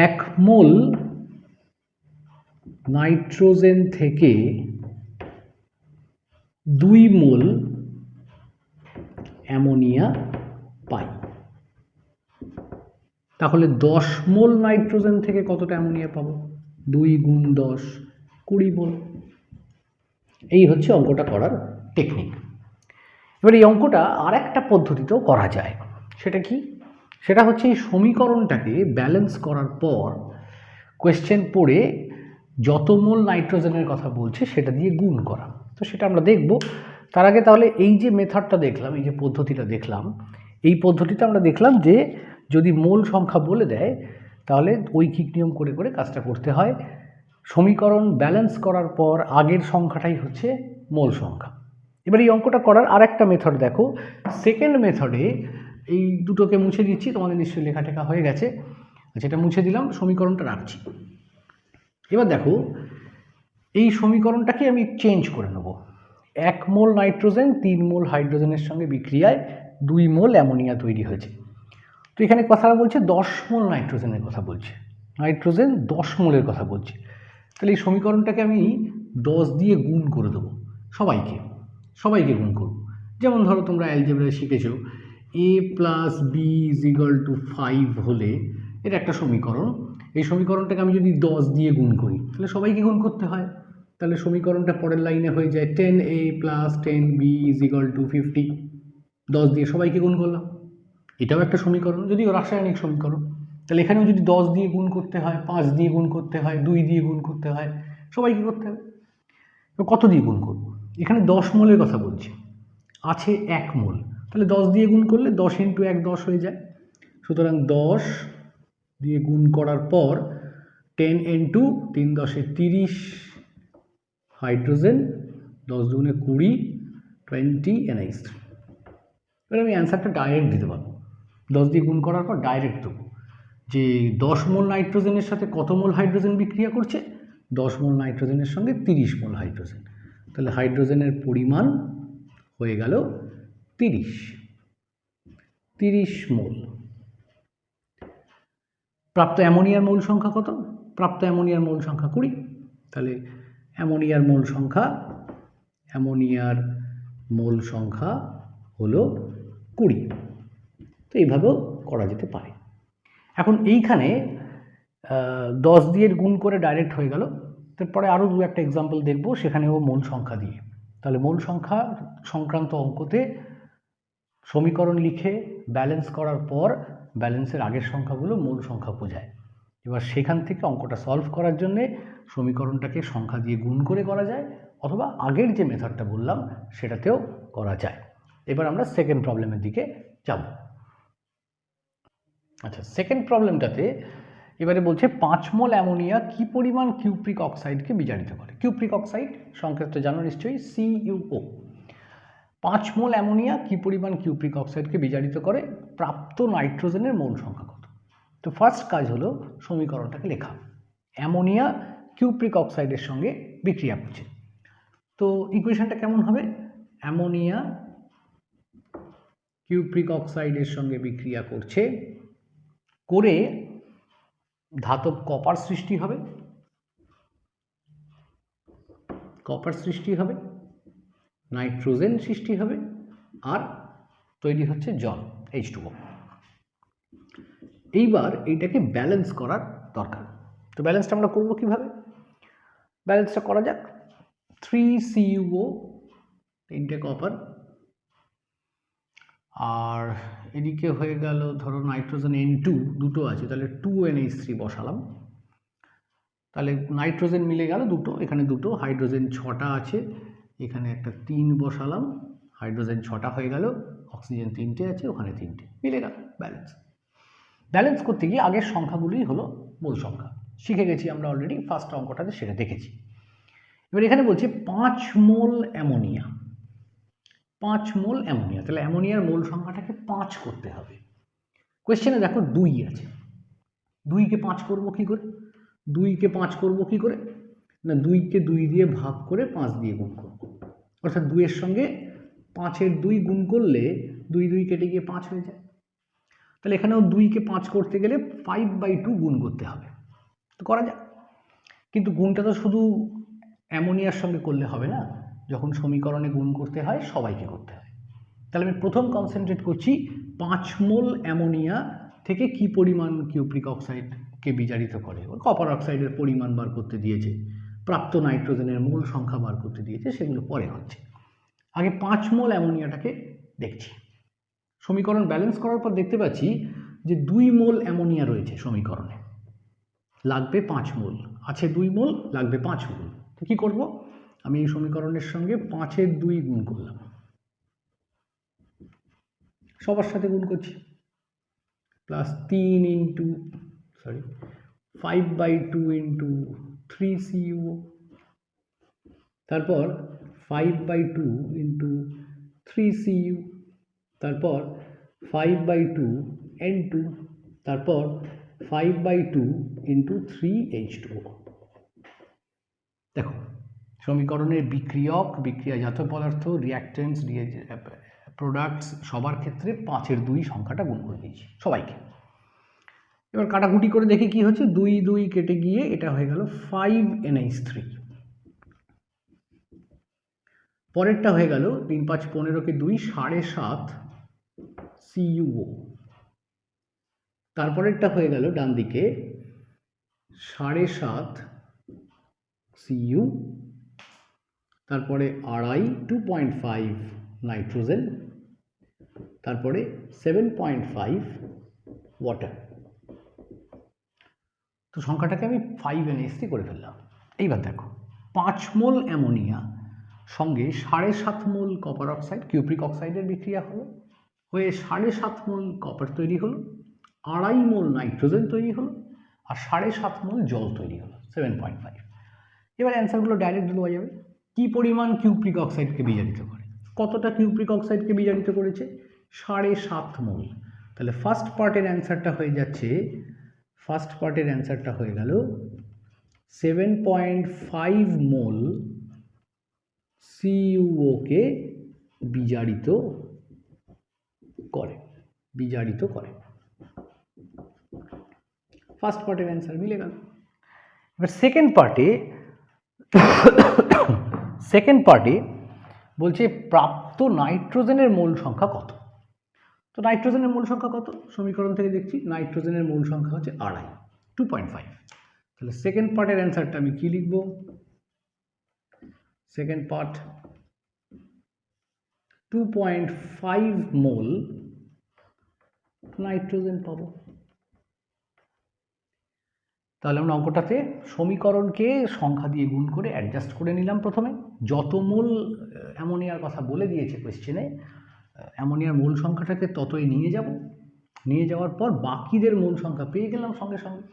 1 মোল নাইট্রোজেন থেকে 2 মোল অ্যামোনিয়া পাই। তাহলে 10 মোল নাইট্রোজেন থেকে কতটা অ্যামোনিয়া পাবো, 2 × 10 20 মোল। এই হচ্ছে অঙ্কটা করার টেকনিক। এবার এই অঙ্কটা আর একটা পদ্ধতিতেও করা যায়। সেটা কি, সেটা হচ্ছে এই সমীকরণটাকে ব্যালেন্স করার পর কোয়েশ্চেন পড়ে যত মোল নাইট্রোজেনের কথা বলছে সেটা দিয়ে গুণ করা। তো সেটা আমরা দেখব। তার আগে তাহলে এই যে মেথডটা দেখলাম, এই যে পদ্ধতিটা দেখলাম, এই পদ্ধতিতে আমরা দেখলাম যে যদি মোল সংখ্যা বলে দেয় তাহলে ঐকিক নিয়ম করে করে কাজটা করতে হয়। সমীকরণ ব্যালেন্স করার পর আগের সংখ্যাটাই হচ্ছে মোল সংখ্যা। এবার এই অঙ্কটা করার আরেকটা মেথড দেখো। সেকেন্ড মেথডে এই দুটোকে মুছে দিচ্ছি, তোমাদের নিশ্চয়ই লেখাটেখা হয়ে গেছে, যেটা মুছে দিলাম, সমীকরণটা রাখছি। এবার দেখো এই সমীকরণটাকে আমি চেঞ্জ করে নেব। 1 মোল নাইট্রোজেন 3 মোল হাইড্রোজেনের সঙ্গে বিক্রিয়ায় 2 মোল অ্যামোনিয়া তৈরি হয়েছে। তো এখানে কথাটা বলছে 10 মোল নাইট্রোজেনের কথা বলছে, নাইট্রোজেন 10 মোলের কথা বলছে। তাহলে এই সমীকরণটাকে আমি 10 দিয়ে গুণ করে দেবো, সবাইকে গুণ করব। যেমন ধরো তোমরা অ্যালজেব্রায় শিখেছো a plus b is equal to 5 হলে এটা একটা সমীকরণ। এই সমীকরণটাকে আমি যদি 10 দিয়ে গুণ করি তাহলে সবাইকে গুণ করতে হয়। তাহলে সমীকরণটা পরের লাইনে হয়ে যায় 10a plus 10b is equal two 50। 10 দিয়ে সবাইকে গুণ করলাম, এটাও একটা সমীকরণ, যদিও রাসায়নিক সমীকরণ। তাহলে এখানেও যদি 10 দিয়ে গুণ করতে হয়, 5 দিয়ে গুণ করতে হয়, 2 দিয়ে গুণ করতে হয়, সবাইকে করতে হবে। কত দিয়ে গুণ করব? এখানে 10 মোলের কথা বলছি, আছে 1 মোল, তাহলে 10 দিয়ে গুণ করলে 10 ইন্টু 1 10 হয়ে যায়। সুতরাং 10 দিয়ে গুণ করার পর 10 ইন্টু 3 10 30 হাইড্রোজেন, 10 দুগুণে 20 20 NH3। এবার আমি অ্যান্সারটা ডাইরেক্ট দিতে পারবো, 10 দিয়ে গুণ করার পর ডাইরেক্ট দেবো যে 10 মোল নাইট্রোজেনের সাথে কত মোল হাইড্রোজেন বিক্রিয়া করছে, 10 মোল নাইট্রোজেনের সঙ্গে 30 মোল হাইড্রোজেন। তাহলে হাইড্রোজেনের পরিমাণ হয়ে গেল 30 মোল। প্রাপ্ত অ্যামোনিয়ার মোল সংখ্যা কত? প্রাপ্ত অ্যামোনিয়ার মোল সংখ্যা 20। তাহলে অ্যামোনিয়ার মোল সংখ্যা হলো 20। তো এইভাবেও করা যেতে পারে। এখন এইখানে 10 দিয়ে গুণ করে ডাইরেক্ট হয়ে গেল। তারপরে আরও দু একটা এক্সাম্পল দেখবো, সেখানেও মোল সংখ্যা দিয়ে। তাহলে মোল সংখ্যা সংক্রান্ত অঙ্কতে সমীকরণ লিখে ব্যালেন্স করার পর ব্যালেন্সের আগের সংখ্যাগুলো মূল সংখ্যা বোঝায়। এবার সেখান থেকে অঙ্কটা সলভ করার জন্যে সমীকরণটাকে সংখ্যা দিয়ে গুণ করে করা যায়, অথবা আগের যে মেথডটা বললাম সেটাতেও করা যায়। এবার আমরা সেকেন্ড প্রবলেমের দিকে যাব। আচ্ছা, সেকেন্ড প্রবলেমটাতে এবারে বলছে 5 মোল অ্যামোনিয়া কি পরিমাণ কিউপ্রিক অক্সাইডকে বিজারিত করে। কিউপ্রিক অক্সাইড সংক্ষেপ্ত জানো নিশ্চয়ই, CuO। 5 মোল অ্যামোনিয়া কি পরিমাণ কিউপ্রিক অক্সাইডকে বিজারিত করে, প্রাপ্ত নাইট্রোজেনের মোল সংখ্যা কত। তো ফার্স্ট কাজ হলো সমীকরণটাকে লেখা। অ্যামোনিয়া কিউপ্রিক অক্সাইডের সঙ্গে বিক্রিয়া করছে, তো ইকুয়েশনটা কেমন হবে? অ্যামোনিয়া কিউপ্রিক অক্সাইডের সঙ্গে বিক্রিয়া করছে, করে ধাতব কপার সৃষ্টি হবে, নাইট্রোজেন সৃষ্টি হবে, আর তৈরি হচ্ছে জল, H2O। এইবার এইটাকে ব্যালেন্স করার দরকার। তো ব্যালেন্সটা আমরা করবো কিভাবে? ব্যালেন্সটা করা যাক। 3CuO, 3টে কপার, আর এদিকে হয়ে গেল ধরো নাইট্রোজেন N2 দুটো আছে, তাহলে 2NH3 বসালাম। তাহলে নাইট্রোজেন মিলে গেল দুটো, এখানে দুটো, হাইড্রোজেন 6টা আছে, এখানে একটা 3 বসালাম, হাইড্রোজেন 6টা হয়ে গেল, অক্সিজেন 3টে আছে, ওখানে 3টে, মিলে গেল ব্যালেন্স করতে গিয়ে আগের সংখ্যাগুলোই হলো মূল সংখ্যা, শিখে গেছি আমরা অলরেডি, ফার্স্ট অঙ্কটাতে সেটা দেখেছি। এবার এখানে বলছে 5 মোল অ্যামোনিয়া, তাহলে অ্যামোনিয়ার মোল সংখ্যাটাকে 5 করতে হবে। কোয়েশ্চেনে দেখো 2 আছে, 2কে 5 করবো কি করে? 2কে 5 করবো কি করে না, 2কে 2 দিয়ে ভাগ করে 5 দিয়ে গুণ করব, অর্থাৎ 2-এর সঙ্গে 5-এর 2 গুণ করলে 2 কেটে গিয়ে 5 হয়ে যায়। তাহলে এখানেও 2কে 5 করতে গেলে 5/2 গুণ করতে হবে। তো করা যায়, কিন্তু গুণটা তো শুধু অ্যামোনিয়ার সঙ্গে করলে হবে না, যখন সমীকরণে গুণ করতে হয় সবাইকে করতে হয়। তাহলে আমি প্রথম কনসেন্ট্রেট করছি 5 মোল অ্যামোনিয়া থেকে কি পরিমাণ কিউপ্রিক অক্সাইডকে বিজারিত করে। কপার অক্সাইডের পরিমাণ বার করতে দিয়েছে, প্রাপ্ত নাইট্রোজেনের মোল সংখ্যা বার করতে দিয়েছে, সেগুলো পরে হচ্ছে। আগে 5 মোল অ্যামোনিয়াটাকে দেখছি। সমীকরণ ব্যালেন্স করার পর দেখতে পাচ্ছি যে 2 মোল অ্যামোনিয়া রয়েছে সমীকরণে, লাগবে 5 মোল, আছে 2 মোল, লাগবে 5 মোল। তো কী করব? আমি এই সমীকরণের সঙ্গে 5-এর 2 গুণ করলাম, সবার সাথে গুণ করছি, প্লাস 5/2 ইন্টু 3CuO, তারপর 5/2 ইন্টু 3Cu, তারপর 5/2 N2, তারপর 5/2 ইন্টু 3H2O। দেখো সমীকরণের বিক্রিয়ক, বিক্রিয়াজাত পদার্থ, রিয়াক্টেন্টস, প্রোডাক্টস সবার ক্ষেত্রে 5-এর 2 সংখ্যাটা গুণ করে দিয়েছি সবাইকে। এবার কাটাকুটি করে দেখি কি হচ্ছে, 2 2 কেটে গিয়ে এটা হয়ে গেল 5NH3। পরেরটা হয়ে গেল 3 5 15 2 7.5 CuO। তারপরেরটা হয়ে গেল ডান দিকে 7.5 Cu, তারপরে 2.5 নাইট্রোজেন, তারপরে 7.5 ওয়াটার। তো সংখ্যাটাকে আমি 5NH3 করে ফেললাম। এইবার দেখো 5 মোল অ্যামোনিয়া সঙ্গে 7.5 মোল কপার অক্সাইড, কিউপ্রিক অক্সাইডের বিক্রিয়া হলো, হয়ে 7.5 মোল কপার তৈরি হলো, 2.5 মোল নাইট্রোজেন তৈরি হলো, আর 7.5 মোল জল তৈরি হলো 7.5। এবার অ্যান্সারগুলো ডাইরেক্ট দেওয়া যাবে। কি পরিমাণ কিউপ্রিক অক্সাইডকে বিজারিত করে, কতটা কিউপ্রিক অক্সাইডকে বিজারিত করেছে, 7.5 মোল। তাহলে ফার্স্ট পার্টের অ্যান্সারটা হয়ে যাচ্ছে, ফার্স্ট পার্টের অ্যান্সারটা হয়ে গেল 7.5 মোল CuO কে বিজারিত করে, বিজারিত করে। ফার্স্ট পার্টের অ্যান্সার মিলে গেল। এবার সেকেন্ড পার্টে বলছে প্রাপ্ত নাইট্রোজেনের মোল সংখ্যা কত। তো নাইট্রোজেনের মোল সংখ্যা কত, সমীকরণ থেকে দেখছি নাইট্রোজেনের মোল সংখ্যা হচ্ছে 2.5, 2.5। তাহলে সেকেন্ড পার্টের অ্যান্সারটা আমি কি লিখব, সেকেন্ড পার্ট 2.5 মোল নাইট্রোজেন পাবো। তাহলে আমরা অঙ্কটাতে সমীকরণকে সংখ্যা দিয়ে গুণ করে অ্যাডজাস্ট করে নিলাম। প্রথমে যত মোল অ্যামোনিয়ার কথা বলে দিয়েছে কোয়েশ্চেনে, অ্যামোনিয়ার মোল সংখ্যাটাকে ততই নিয়ে যাব, নিয়ে যাওয়ার পর বাকিদের মোল সংখ্যা পেয়ে গেলাম সঙ্গে সঙ্গে,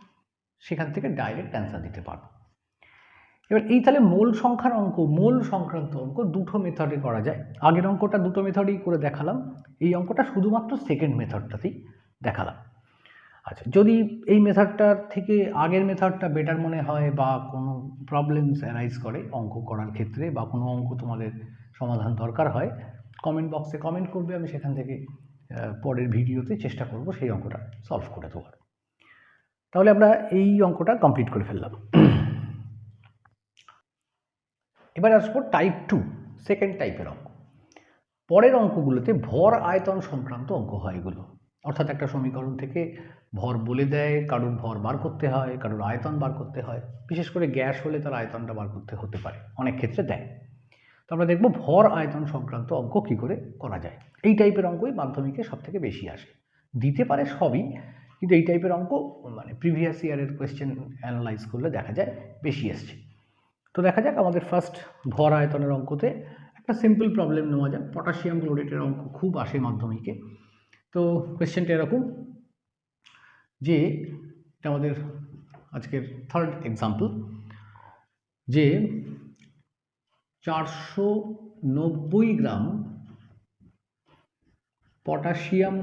সেখান থেকে ডাইরেক্ট অ্যান্সার দিতে পারবো। এবার এই তাহলে মোল সংখ্যার অঙ্ক, মোল সংক্রান্ত অঙ্ক দুটো মেথডে করা যায়। আগের অঙ্কটা দুটো মেথডেই করে দেখালাম, এই অঙ্কটা শুধুমাত্র সেকেন্ড মেথডটাতেই দেখালাম। আচ্ছা, যদি এই মেথডটার থেকে আগের মেথডটা বেটার মনে হয় বা কোনো প্রবলেমস অ্যারাইজ করে অঙ্ক করার ক্ষেত্রে, বা কোনো অঙ্ক তোমাদের সমাধান দরকার হয়, কমেন্ট বক্সে কমেন্ট করবে, আমি সেখান থেকে পরের ভিডিওতে চেষ্টা করব সেই অঙ্কটা সলভ করে দেওয়ার। তাহলে আমরা এই অঙ্কটা কমপ্লিট করে ফেললাম। এবার আসবো টাইপ 2, সেকেন্ড টাইপের অঙ্ক। পরের অঙ্কগুলোতে ভর আয়তন সংক্রান্ত অঙ্ক হয় এগুলো, অর্থাৎ একটা সমীকরণ থেকে ভর বলে দেয়, কারোর ভর বার করতে হয়, কারোর আয়তন বার করতে হয়, বিশেষ করে গ্যাস হলে তার আয়তনটা বার করতে হতে পারে, অনেক ক্ষেত্রে দেয়। তো আমরা দেখব ভর আয়তন সংক্রান্ত অঙ্ক কী করে করা যায়। এই টাইপের অঙ্কই মাধ্যমিকে সবথেকে বেশি আসে, দিতে পারে সবই, কিন্তু এই টাইপের অঙ্ক মানে প্রিভিয়াস ইয়ারের কোয়েশ্চেন অ্যানালাইজ করলে দেখা যায় বেশি এসছে। তো দেখা যাক আমাদের ফার্স্ট ভর আয়তনের অঙ্কতে একটা সিম্পল প্রবলেম নেওয়া যাক। পটাশিয়াম ক্লোরেটের অঙ্ক খুব আসে মাধ্যমিকে। তো কোয়েশ্চেনটা এরকম যে, এটা আমাদের আজকের থার্ড এক্সাম্পল, যে 490 গ্রাম পটাশিয়াম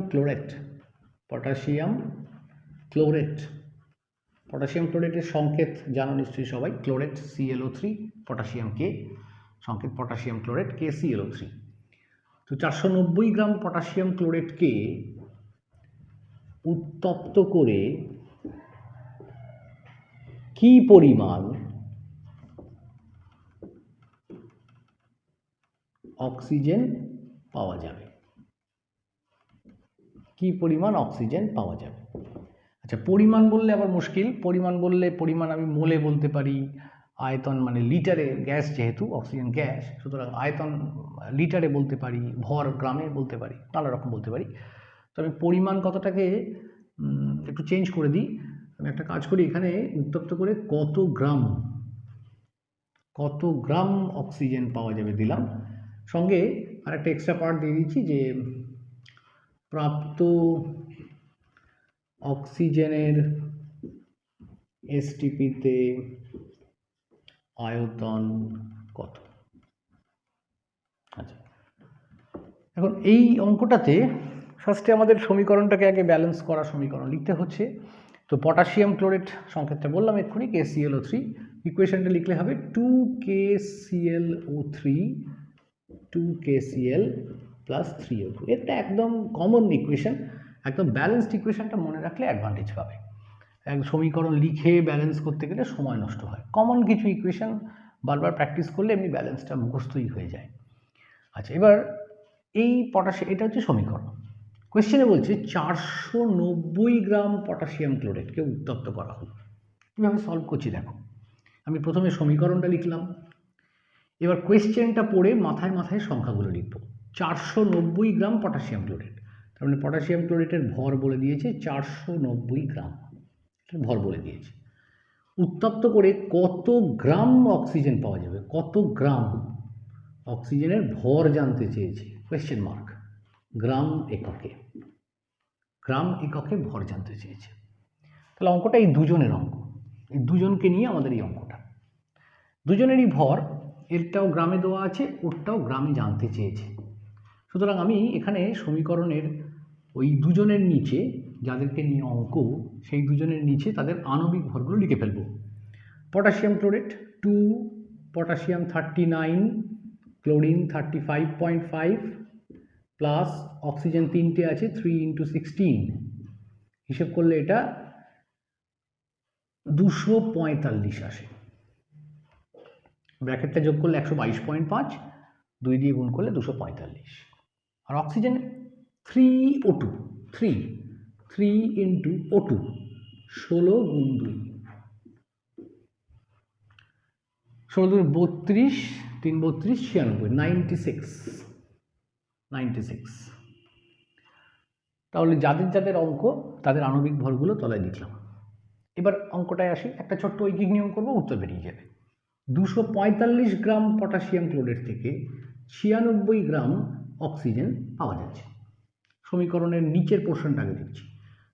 ক্লোরেটের সংকেত জানো নিশ্চয়ই সবাই, ক্লোরেট ClO3, পটাশিয়াম K, সংকেত পটাশিয়াম ক্লোরেট KClO3। তো 490 গ্রাম পটাশিয়াম ক্লোরেটকে উত্তপ্ত করে কি পরিমাণ অক্সিজেন পাওয়া যাবে, কি পরিমাণ অক্সিজেন পাওয়া যাবে। আচ্ছা, পরিমাণ বললে আবার মুশকিল, পরিমাণ বললে পরিমাণ আমি মোলে বলতে পারি, আয়তন মানে লিটারে, গ্যাস যেহেতু অক্সিজেন গ্যাস, সুতরাং আয়তন লিটারে বলতে পারি, ভর গ্রামে বলতে পারি, নানা রকম বলতে পারি। তো আমি পরিমাণ কতটাকে একটু চেঞ্জ করে দিই, আমি একটা কাজ করি, এখানে উত্তপ্ত করে কত গ্রাম অক্সিজেন পাওয়া যাবে দিলাম, সঙ্গে আর একটা এক্সট্রা পার্ট দিয়ে দিচ্ছি যে প্রাপ্ত অক্সিজেনের STPতে আয়তন কত। আচ্ছা, এখন এই অঙ্কটাতে ফার্স্টে আমাদের সমীকরণটাকে আগে ব্যালেন্স করা সমীকরণ লিখতে হচ্ছে। তো পটাশিয়াম ক্লোরেট সংকেতটা বললাম এক্ষুনি KClO3, ইকুয়েশনটা লিখলে হবে 2KClO3 2KCl প্লাস 3O2। এটা একদম কমন ইকুয়েশন, একদম ব্যালেন্সড ইকুয়েশনটা মনে রাখলে অ্যাডভান্টেজ পাবে। এক সমীকরণ লিখে ব্যালেন্স করতে গেলে সময় নষ্ট হয়। কমন কিছু ইকুয়েশন বারবার প্র্যাকটিস করলে এমনি ব্যালেন্সটা মুখস্থই হয়ে যায়। আচ্ছা, এবার এই পটাশিয়াম, এটা হচ্ছে সমীকরণ। কোয়েশ্চেনে বলছে 490 গ্রাম পটাশিয়াম ক্লোরাইডকে উত্তপ্ত করা হলো। কীভাবে সলভ করছি দেখো। আমি প্রথমে সমীকরণটা লিখলাম, এবার কোয়েশ্চেনটা পড়ে মাথায় মাথায় সংখ্যাগুলো লিখব। 490 গ্রাম পটাশিয়াম ক্লোরাইড, তার মানে পটাশিয়াম ক্লোরাইডের ভর বলে দিয়েছে 490 গ্রাম, ভর বলে দিয়েছে। উত্তপ্ত করে কত গ্রাম অক্সিজেন পাওয়া যাবে, কত গ্রাম অক্সিজেনের ভর জানতে চেয়েছে, কোয়েশ্চেন মার্ক। গ্রাম এককে, গ্রাম এককে ভর জানতে চেয়েছে। তাহলে অঙ্কটা এই দুজনের অঙ্ক, এই দুজনকে নিয়ে আমাদের এই অঙ্কটা। দুজনেরই ভর, এরটাও গ্রামে দেওয়া আছে, ওরটাও গ্রামে জানতে চেয়েছে। সুতরাং আমি এখানে সমীকরণের ওই দুজনের নিচে, যাদেরকে নিয়ে অঙ্ক, সেই দুজনের নিচে তাদের আণবিক ভরগুলো লিখে ফেলব। Potassium chlorate 2, potassium 39, chlorine 35.5, plus oxygen 3টে আছে 3 × 16, হিসেব করলে এটা 245 আসে। ব্র্যাকেটটা যোগ করলে 122.5, 2 দিয়ে গুণ করলে 245। আর অক্সিজেন 3O2, 3 × O2, 16 গুণ 2, 16 32, 3 32, 96, 96। তাহলে যাদের যাদের অঙ্ক তাদের আণবিক ভরগুলো তলায় লিখলাম। এবার অঙ্কটায় আসি, একটা ছোট্ট ঐকিক নিয়ম করব, উত্তর বেরিয়ে যাবে। 245 গ্রাম পটাশিয়াম ক্লোরাইড থেকে 96 গ্রাম অক্সিজেন পাওয়া যাচ্ছে। সমীকরণের নিচের পোর্শনটাকে দেখছি,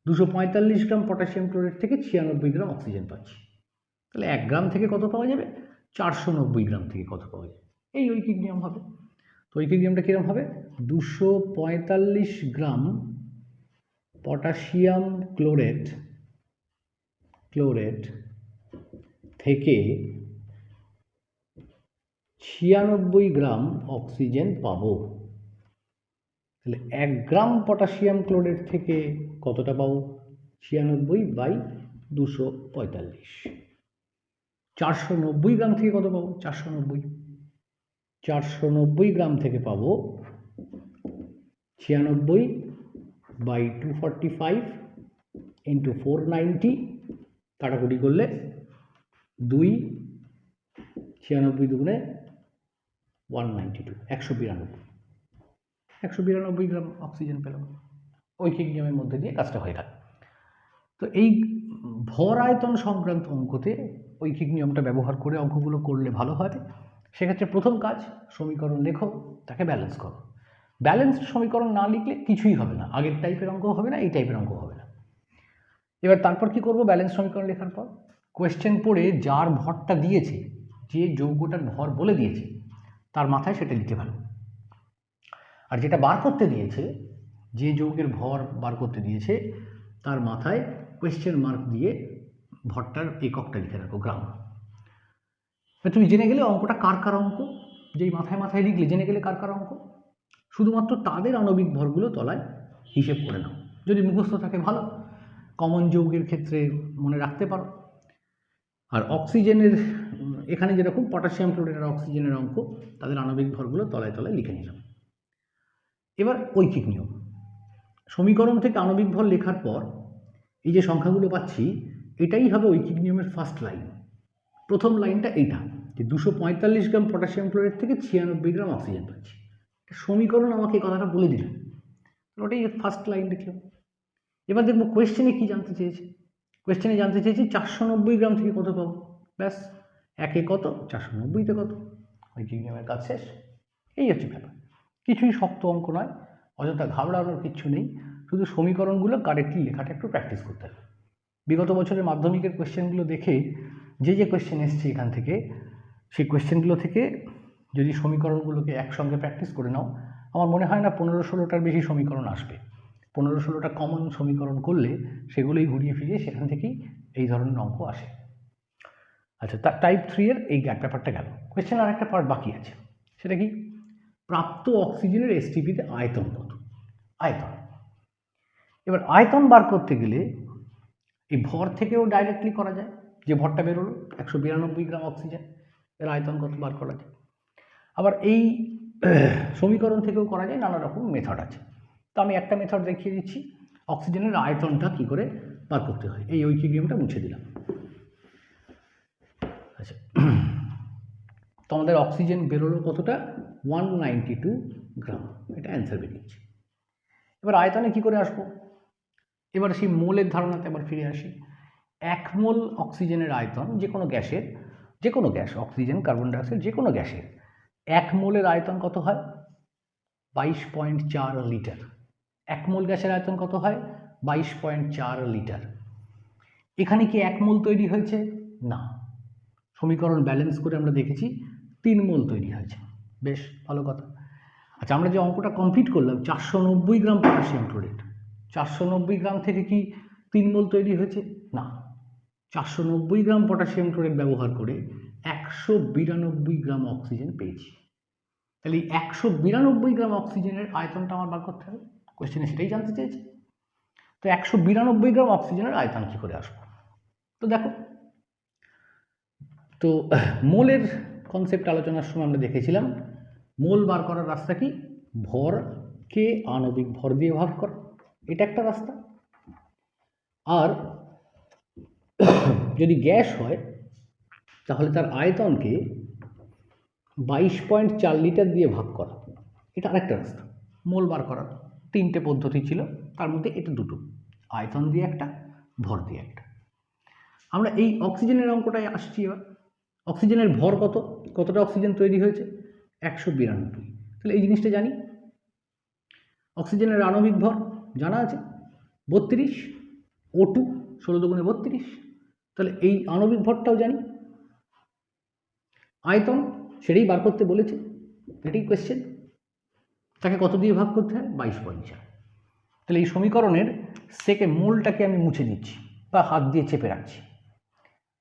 245 গ্রাম পটাশিয়াম ক্লোরাইড থেকে 96 গ্রাম অক্সিজেন পাচ্ছি। তাহলে 1 গ্রাম থেকে কত পাওয়া যাবে, 490 গ্রাম থেকে কত পাওয়া যাবে, এই ঐকিক নিয়ম হবে। তো ঐকিক নিয়মটা কীরকম হবে, 245 গ্রাম পটাশিয়াম ক্লোরাইড থেকে 96 গ্রাম অক্সিজেন পাবো। তাহলে 1 গ্রাম পটাশিয়াম ক্লোরাইড থেকে কতটা পাবো, 96/245। 490 গ্রাম থেকে কত পাবো, 490 গ্রাম থেকে পাবো 96/245 × 490, কাটাকুটি করলে 2, 96 দুগুণে 192, 192 গ্রাম অক্সিজেন পেলাম। ঐকিক নিয়মের মধ্যে দিয়ে কাজটা হয়ে গেল। তো এই ভর আয়তন সংক্রান্ত অঙ্কতে ঐকিক নিয়মটা ব্যবহার করে অঙ্কগুলো করলে ভালো হয়। সেক্ষেত্রে প্রথম কাজ, সমীকরণ লেখো, তাকে ব্যালেন্স করো। ব্যালেন্সড সমীকরণ না লিখলে কিছুই হবে না, আগের টাইপের অঙ্ক হবে না, এই টাইপের অঙ্ক হবে না। এবার তারপর কি করব, ব্যালেন্স সমীকরণ লেখার পর কোয়েশ্চেন পড়ে যার ভরটা দিয়েছে, যে যৌগটার ভর বলে দিয়েছে, তার মাথায় সেটা লিখে ফেলো। আর যেটা বার করতে দিয়েছে, যে যৌগের ভর বার করতে দিয়েছে, তার মাথায় কোয়েশ্চেন মার্ক দিয়ে ভরটার এককটা লিখে রাখো, গ্রাম। তুমি জেনে গেলে অঙ্কটা কার কার অঙ্ক, যেই মাথায় মাথায় লিখলে জেনে গেলে কার কার অঙ্ক। শুধুমাত্র তাদের আণবিক ভরগুলো তলায় হিসেব করে নাও। যদি মুখস্থ থাকে ভালো, কমন যৌগের ক্ষেত্রে মনে রাখতে পারো। আর অক্সিজেনের এখানে যেরকম পটাশিয়াম ক্লোরাইড আর অক্সিজেনের অঙ্ক, তাদের আণবিক ভরগুলো তলায় তলায় লিখে নিলাম। এবার ঐকিক নিয়ম, সমীকরণ থেকে আণবিক ভর লেখার পর এই যে সংখ্যাগুলো পাচ্ছি, এটাই হবে ঐকিক নিয়মের ফার্স্ট লাইন। প্রথম লাইনটা এইটা, যে 245 গ্রাম পটাশিয়াম ক্লোরাইড থেকে 96 গ্রাম অক্সিজেন পাচ্ছি। সমীকরণ আমাকে এই কথাটা বলে দিল, ওটাই ফার্স্ট লাইন লিখলাম। এবার দেখবো কোয়েশ্চেনে কি জানতে চেয়েছে। কোয়েশ্চেনে জানতে চেয়েছি 490 গ্রাম থেকে কত পাবো, ব্যাস, একে কত, 490তে কত, ঐকিক নিয়মের কাজ শেষ। এই হচ্ছে ব্যাপার, কিছুই শক্ত অঙ্ক নয়, অযথা ঘাবড়ানোর কিচ্ছু নেই, শুধু সমীকরণগুলো কারেক্টলি লেখাটা একটু প্র্যাকটিস করতে হবে। বিগত বছরের মাধ্যমিকের কোয়েশ্চেনগুলো দেখে যে কোয়েশ্চেন এসছে এখান থেকে, সেই কোয়েশ্চেনগুলো থেকে যদি সমীকরণগুলোকে একসঙ্গে প্র্যাকটিস করে নাও, আমার মনে হয় না 15-16টার বেশি সমীকরণ আসবে। 15-16টা কমন সমীকরণ করলে সেগুলোই ঘুরিয়ে ফিরিয়ে সেখান থেকেই এই ধরনের অঙ্ক আসে। আচ্ছা, টাইপ 3 এর এই ব্যাপারটা গেল। কোয়েশ্চেন আর একটা পার্ট বাকি আছে, সেটা কি? প্রাপ্ত অক্সিজেনের এসটিপিতে আয়তন কত? আয়তন। এবার আয়তন বার করতে গেলে এই ভর থেকেও ডাইরেক্টলি করা যায়, যে ভরটা বেরোলো 192 গ্রাম অক্সিজেন, এর আয়তন কত বার করা যায়। আবার এই সমীকরণ থেকেও করা যায়, নানা রকম মেথড আছে। তো আমি একটা মেথড দেখিয়ে দিচ্ছি অক্সিজেনের আয়তনটা কি করে বার করতে হয়। এই ঐকিগ্রামটা মুছে দিলাম। আচ্ছা, তো আমাদের অক্সিজেন বেরোলো কতটা? 192 গ্রাম, এটা অ্যান্সার বেরিয়েছে। এবার আয়তনে কি করে আসবো? এবার সেই মোলের ধারণাতে আবার ফিরে আসি। 1 মোল অক্সিজেনের আয়তন যে কোনো গ্যাসের, যে কোনো গ্যাস, অক্সিজেন, কার্বন ডাইঅক্সাইড, যে কোনো গ্যাসের 1 মোলের আয়তন কত হয়? 22.4 লিটার। 1 মোল গ্যাসের আয়তন কত হয়? 22.4 লিটার। এখানে কি 1 মোল তৈরি হয়েছে? না, সমীকরণ ব্যালেন্স করে আমরা দেখেছি 3 মোল তৈরি হয়েছে। বেশ ভালো কথা। আচ্ছা, আমরা যে অঙ্কটা কমপ্লিট করলাম 490 গ্রাম পটাশিয়াম ক্লোরেট, 490 গ্রাম থেকে কি 3 মোল তৈরি হয়েছে? না, 490 গ্রাম পটাশিয়াম ক্লোরেট ব্যবহার করে 192 গ্রাম অক্সিজেন পেয়েছি। তাহলে 192 গ্রাম অক্সিজেনের আয়তনটা আমার বার করতে হবে। কোয়েশ্চেনে সেটাই জানতে চেয়েছে। তো 192 গ্রাম অক্সিজেনের আয়তন কি করে আসবো? তো দেখো, তো মোলের কনসেপ্ট আলোচনার সময় আমরা দেখেছিলাম মোল বার করার রাস্তা কি? ভরকে আণবিক ভর দিয়ে ভাগ করা, এটা একটা রাস্তা। আর যদি গ্যাস হয় তাহলে তার আয়তনকে 22.4 লিটার দিয়ে ভাগ করা, এটা আরেকটা রাস্তা মোল বার করার। 3টে পদ্ধতি ছিল, তার মধ্যে এটা দুটো, আয়তন দিয়ে একটা, ভর দিয়ে একটা। আমরা এই অক্সিজেনের অঙ্কটায় আসছি। এবার অক্সিজেনের ভর কত, কতটা অক্সিজেন তৈরি হয়েছে? 192। তাহলে এই জিনিসটা জানি। অক্সিজেনের আণবিক ভর জানা আছে 32, O2 16 দুগুণে 32। তাহলে এই আণবিক ভরটাও জানি। আয়তন সেটাই বার করতে বলেছে, এটাই কোয়েশ্চেন। তাকে কত দিয়ে ভাগ করতে হয়? 22.4। তাহলে এই সমীকরণের মোলটাকে আমি মুছে দিচ্ছি বা হাত দিয়ে চেপে রাখছি।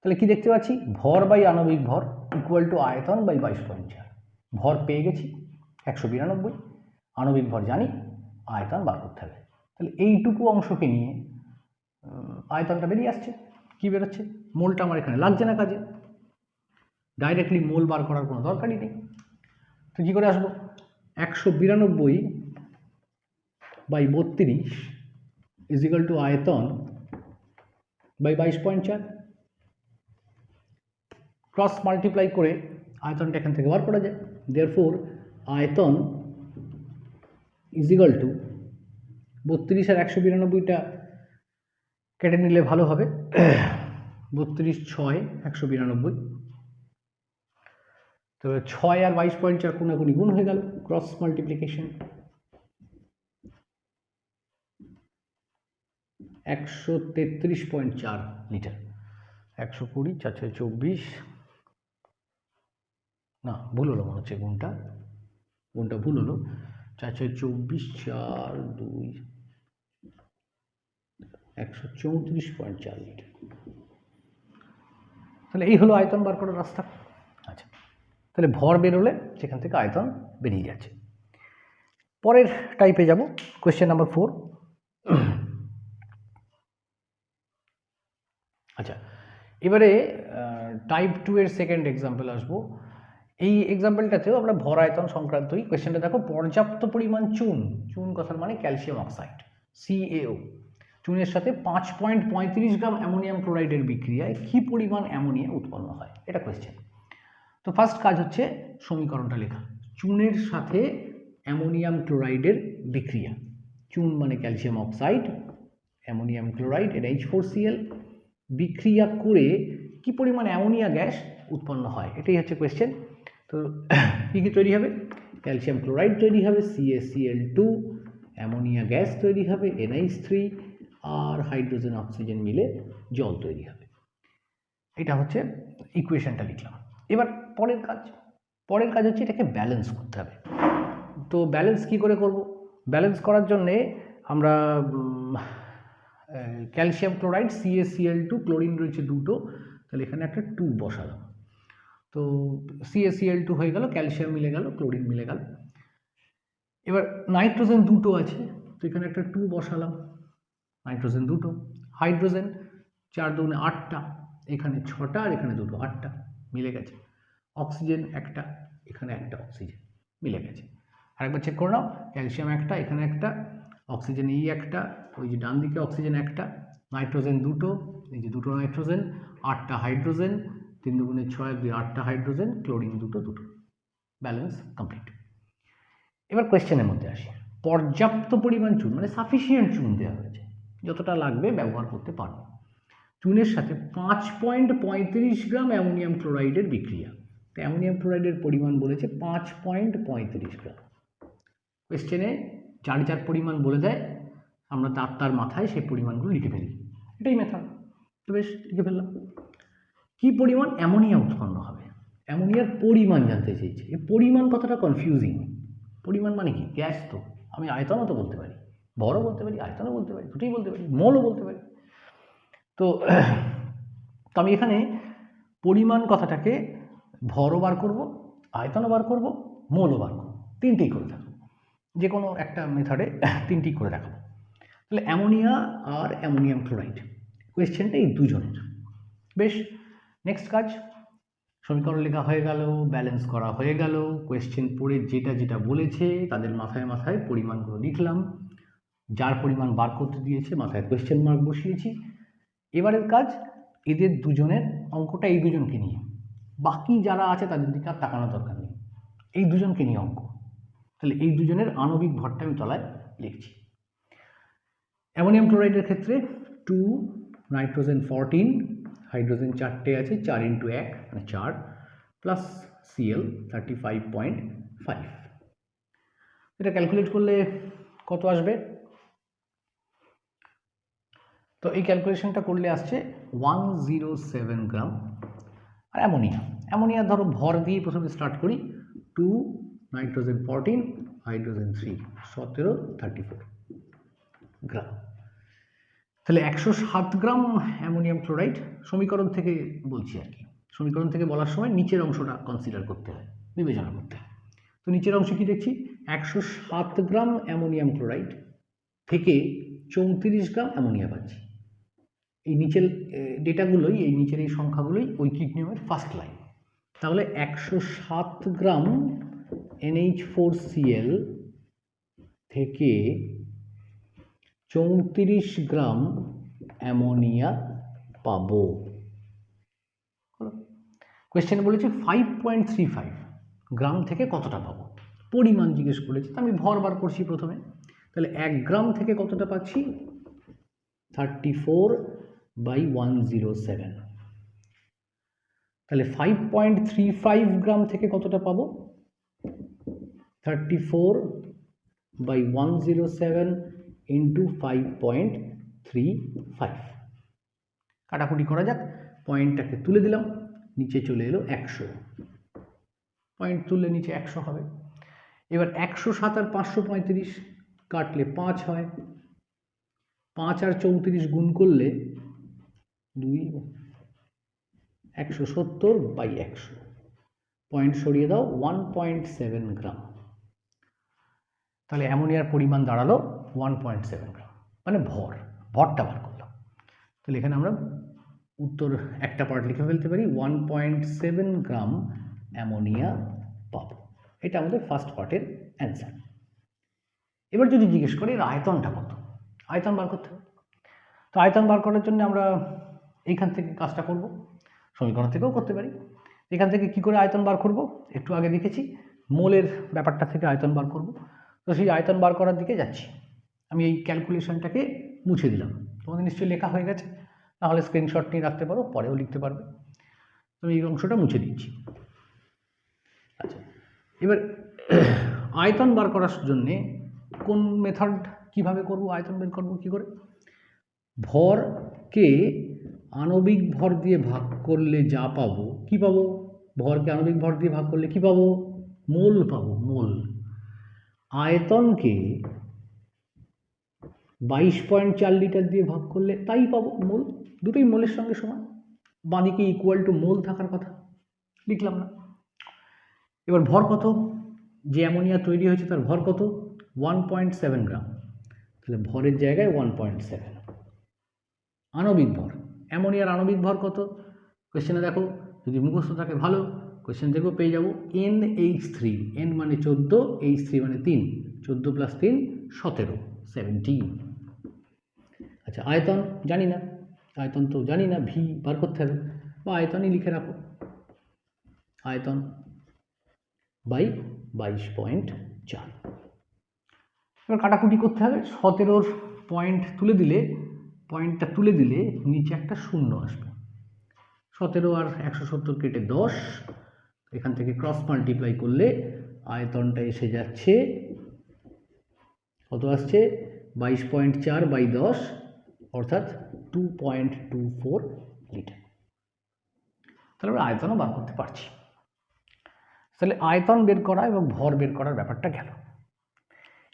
তাহলে কি দেখতে পাচ্ছি? ভর বাই আণবিক ভর ইকুয়াল টু আয়তন বাই 22.4। ভর পেয়ে গেছি 192, আণবিক ভর জানি, আয়তন বার করতে হবে। তাহলে এইটুকু অংশকে নিয়ে আয়তনটা বেরিয়ে আসছে। কি বেরোচ্ছে? মোলটা আমার এখানে লাগছে না কাজে, ডাইরেক্টলি মোল বার করার কোনো দরকারই নেই। তো কী করে আসবো? 192 বাই 32 ইজ ইকাল টু আয়তন বাই 22.4। ক্রস মাল্টিপ্লাই করে আয়তনটা এখান থেকে বার করা যায়। দেয়ারফোর আয়তন ইজ ইকাল টু 32 আর 192টা কেটে নিলে ভালো হবে। 32 6 192, তবে 6 আর 22.4 কোনাকুনি গুণ হয়ে গেল, ক্রস মাল্টিপ্লিকেশন। 133.4 লিটার। 120 4 6 24, না ভুল হলো মনে হচ্ছে, গুণটা ভুল হলো। 4 6 24 4 2 134.4 লিটার। তাহলে এই হলো আয়তন বার করার রাস্তা। আচ্ছা, তাহলে ভর বেরোলে সেখান থেকে আয়তন বেরিয়ে যাচ্ছে। পরের টাইপে যাব, কোয়েশ্চেন নাম্বার 4। আচ্ছা, এবারে টাইপ 2 এর সেকেন্ড এক্সাম্পল আসবো। এই এক্সাম্পলটাতেও আমরা ভর আয়তন সংক্রান্তই কোয়েশ্চেনটা দেখো। পর্যাপ্ত পরিমাণ চুন, চুন কথার মানে ক্যালসিয়াম অক্সাইড, CaO, চুনের সাথে 5.35 গ্রাম অ্যামোনিয়াম ক্লোরাইডের বিক্রিয়ায় কি পরিমাণ অ্যামোনিয়া উৎপন্ন হয়, এটা কোয়েশ্চেন। তো ফার্স্ট কাজ হচ্ছে সমীকরণটা লেখা। চুনের সাথে অ্যামোনিয়াম ক্লোরাইডের বিক্রিয়া, চুন মানে calcium oxide, ammonium chloride NH4Cl, বিক্রিয়া করে কি পরিমাণ অ্যামোনিয়া গ্যাস উৎপন্ন হয়, এটাই হচ্ছে কোয়েশ্চেন। তো কী কী তৈরি হবে? ক্যালসিয়াম ক্লোরাইড তৈরি হবে CaCl2, অ্যামোনিয়া গ্যাস তৈরি হবে NH3, আর হাইড্রোজেন অক্সিজেন মিলে জল তৈরি হবে। এটা হচ্ছে ইকুয়েশনটা লিখলাম। এবার পরের কাজ হচ্ছে এটাকে ব্যালেন্স করতে হবে। তো ব্যালেন্স কি করে করব? ব্যালেন্স করার জন্যে আমরা ক্যালসিয়াম ক্লোরাইড CaCl2, ক্লোরিন রয়েছে দুটো, তো তাহলে এখানে একটা 2 বসালাম, তো CaCl2 হয়ে গেল, ক্যালসিয়াম মিলে গেল, ক্লোরিন মিলে গেল। এবার নাইট্রোজেন দুটো আছে, তো এখানে একটা 2 বসালাম, নাইট্রোজেন দুটো। হাইড্রোজেন 4 দুগুণে 8টা, এখানে 6টা আর এখানে দুটো, 8টা মিলে গেছে। অক্সিজেন একটা, এখানে একটা অক্সিজেন মিলে গেছে। আরেকবার চেক করে নাও, ক্যালসিয়াম একটা, এখানে একটা, অক্সিজেন এই একটা, ওই যে ডান দিকে অক্সিজেন একটা, নাইট্রোজেন দুটো, এই যে দুটো নাইট্রোজেন, 8টা হাইড্রোজেন, 3 দুগুণে 6 2 8টা হাইড্রোজেন, ক্লোরিন দুটো দুটো, ব্যালেন্স কমপ্লিট। এবার কোয়েশ্চেনের মধ্যে আসি। পর্যাপ্ত পরিমাণ চুন, মানে সাফিসিয়েন্ট চুন দেওয়া হয়েছে, যতটা লাগবে ব্যবহার করতে পারবে। চুনের সাথে 5.35 গ্রাম অ্যামোনিয়াম ক্লোরাইডের বিক্রিয়া। তো অ্যামোনিয়াম ক্লোরাইডের পরিমাণ বলেছে 5.35 গ্রাম। কোয়েশ্চেনে যার যার পরিমাণ বলে দেয়, আমরা তার মাথায় সেই পরিমাণগুলো লিখে ফেলি, এটাই মেথড। তো বেশ, লিখে ফেললাম। কি পরিমাণ অ্যামোনিয়া উৎপন্ন হবে, অ্যামোনিয়ার পরিমাণ জানতে চেয়েছে। এই পরিমাণ কথাটা কনফিউজিং। পরিমাণ মানে কি? গ্যাস তো, আমি আয়তনও তো বলতে পারি, ভরও বলতে পারি, আয়তনও বলতে পারি, দুটোই বলতে পারি, মোলও বলতে পারি। তো আমি এখানে পরিমাণ কথাটাকে ভরও বার করব, আয়তনও বার করব, মোলও বার করব, তিনটেই করে দেখাবো। যে কোনো একটা মেথডে তিনটেই করে দেখাবো। তাহলে অ্যামোনিয়া আর অ্যামোনিয়াম ক্লোরাইড, কোয়েশ্চেনটা এই দুজনের। বেশ, নেক্সট কাজ, সমীকরণ লেখা হয়ে গেল, ব্যালেন্স করা হয়ে গেল, কোয়েশ্চেন পড়ে যেটা যেটা বলেছে তাদের মাথায় মাথায় পরিমাণগুলো লিখলাম, যার পরিমাণ বার করতে দিয়েছে মাথায় কোয়েশ্চেন মার্ক বসিয়েছি। এবারের কাজ এদের দুজনের অঙ্কটা, এই দুজনকে নিয়ে, বাকি যারা আছে তাদের দিকে আর তাকানোর দরকার নেই, এই দুজনকে নিয়ে অঙ্ক। তাহলে এই দুজনের আণবিক ভরটা আমি তলায় লিখছি। অ্যামোনিয়াম ক্লোরাইডের ক্ষেত্রে 2 নাইট্রোজেন 14, হাইড্রোজেন 4টে আছে, 4 × 1 মানে 4, প্লাস Cl 35.5। এটা ক্যালকুলেট করলে কত আসবে? তো এই ক্যালকুলেশনটা করলে আসছে 107 গ্রাম। আর অ্যামোনিয়া ধরো ভর দিয়ে প্রথমে স্টার্ট করি, 2 নাইট্রোজেন 14, হাইড্রোজেন 3, 17 34 গ্রাম। তাহলে 107 গ্রাম অ্যামোনিয়াম ক্লোরাইড। সমীকরণ থেকে বলছি আর কি, সমীকরণ থেকে বলার সময় নিচের অংশটা কনসিডার করতে হয়, বিবেচনা করতে হয়। তো নিচের অংশে কি দেখছি, 107 গ্রাম অ্যামোনিয়াম ক্লোরাইড থেকে 34 গ্রাম অ্যামোনিয়া পাচ্ছি। এই নিচের ডেটাগুলোই, এই নিচের এই সংখ্যাগুলোই ঐকিক নিয়মের ফার্স্ট লাইন। তাহলে 107 গ্রাম NH4Cl থেকে 34 গ্রাম অ্যামোনিয়া পাবো। কোয়েশ্চেন বলেছে 5.35 গ্রাম থেকে কতটা পাবো, পরিমাণ জিজ্ঞেস করেছে, তো আমি ভর বার করছি প্রথমে। তাহলে 1 গ্রাম থেকে কতটা পাচ্ছি, 34/107। তাহলে 5.35 গ্রাম থেকে কতটা পাবো, 34/107 ইন্টু 5.35। কাটাকুটি করা যাক, পয়েন্টটাকে তুলে দিলাম, নিচে চলে এলো 100, পয়েন্ট তুললে নিচে 100 হবে। এবার 107 আর 535 কাটলে 5 হয়, 5 আর 34 গুণ করলে 2, 170/100, পয়েন্ট সরিয়ে দাও, 1.7 গ্রাম। তাহলে অ্যামোনিয়ার পরিমাণ দাঁড়ালো 1.7 গ্রাম, মানে ভরটা বার করলাম। তাহলে এখানে আমরা উত্তর একটা পার্ট লিখে ফেলতে পারি, 1.7 গ্রাম অ্যামোনিয়া পাবো। এটা আমাদের ফার্স্ট পার্টের অ্যান্সার। এবার যদি জিজ্ঞেস করি এর আয়তনটা কত, আয়তন বার করতে হবে। তো আয়তন বার করার জন্য আমরা এইখান থেকে কাজটা করব, সমীকরণ থেকেও করতে পারি। এখান থেকে কি করে আয়তন বার করব, একটু আগে দেখেছি, মোলের ব্যাপারটা থেকে আয়তন বার করব। তো সেই আয়তন বার করার দিকে যাচ্ছি। আমি এই ক্যালকুলেশনটাকে মুছে দিলাম, তোমাদের নিশ্চয়ই লেখা হয়ে গেছে, নাহলে স্ক্রিনশট নিয়ে রাখতে পারো, পরেও লিখতে পারবে। আমি এই অংশটা মুছে দিচ্ছি। আচ্ছা, এবার আয়তন বার করার জন্যে কোন মেথড, কিভাবে করব, আয়তন বের করব কি করে? ভরকে আণবিক ভর দিয়ে ভাগ করলে যা পাবো, কি পাবো, ভরকে আণবিক ভর দিয়ে ভাগ করলে কি পাবো, মোল পাবো, মোল। আয়তনকে 22.4 লিটার দিয়ে ভাগ করলে তাই পাবো, মোল। দুটোই মোলের সঙ্গে সমান, বাঁদিকে ইকুয়াল টু মোল থাকার কথা, লিখলাম না। এবার ভর কত, যে অ্যামোনিয়া তৈরি হয়েছে তার ভর কত, 1.7 গ্রাম, তাহলে ভরের জায়গায় 1.7। আণবিক ভর, অ্যামোনিয়ার আণবিক ভর কত, কোয়েশ্চেনে দেখো, যদি মুখস্থ থাকে ভালো, কোয়েশ্চেন দেখো পেয়ে যাবো NH3, N মানে 14, H3 মানে 3, 14 + 3 17, 17। আচ্ছা আয়তন জানি না, আয়তন তো জানি না, ভি বার করতে হবে, বা আয়তনই লিখে রাখো, আয়তন বাই 22.4। এবার কাটাকুটি করতে হবে, 17 পয়েন্ট তুলে দিলে, পয়েন্টটা তুলে দিলে নিচে একটা শূন্য আসবে, 17 আর 170 কেটে 10, এখান থেকে ক্রস মাল্টিপ্লাই করলে আয়তনটা এসে যাচ্ছে কত আসছে, 22.4 বাই 10 অর্থাৎ 2.24 লিটার। তাহলে আমরা আয়তনও বার করতে পারছি। তাহলে আয়তন বের করা এবং ভর বের করার ব্যাপারটা গেল।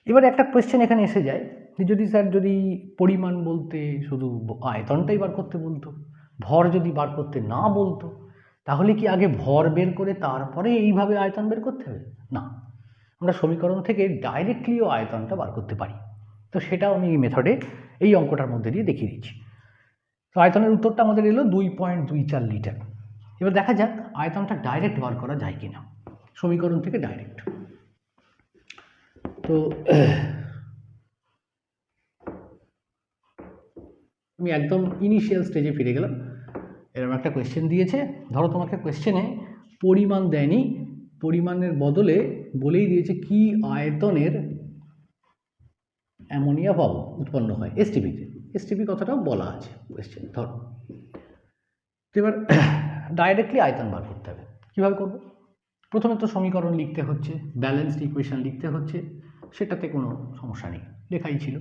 এবার একটা কোয়েশ্চেন এখানে এসে যায় যে যদি স্যার যদি পরিমাণ বলতে শুধু আয়তনটাই বার করতে বলতো, ভর যদি বার করতে না বলতো, তাহলে কি আগে ভর বের করে তারপরে এইভাবে আয়তন বের করতে হবে? না, আমরা সমীকরণ থেকে ডাইরেক্টলিও আয়তনটা বার করতে পারি। তো সেটাও আমি এই মেথডে এই অঙ্কটার মধ্যে দিয়ে দেখিয়ে দিচ্ছি। তো আয়তনের উত্তরটা আমাদের এলো 2.24 লিটার। এবার দেখা যাক আয়তনটা ডাইরেক্ট বার করা যায় কিনা সমীকরণ থেকে ডাইরেক্ট। তো আমি একদম ইনিশিয়াল স্টেজে ফিরে গেলাম। এরকম একটা কোয়েশ্চেন দিয়েছে, ধরো তোমাকে কোয়েশ্চেনে পরিমাণ দেয়নি, পরিমাণের বদলে বলেই দিয়েছে কি আয়তনের অ্যামোনিয়া পাবো উৎপন্ন হয় এসটিপিতে, এসটিপি কথাটাও বলা আছে কোয়েশ্চেন। ধরো এবার ডাইরেক্টলি আয়তন বার করতে হবে, কীভাবে করবো? প্রথমে তো সমীকরণ লিখতে হচ্ছে, ব্যালেন্সড ইকুয়েশন লিখতে হচ্ছে, সেটাতে কোনো সমস্যা নেই, লেখাই ছিল।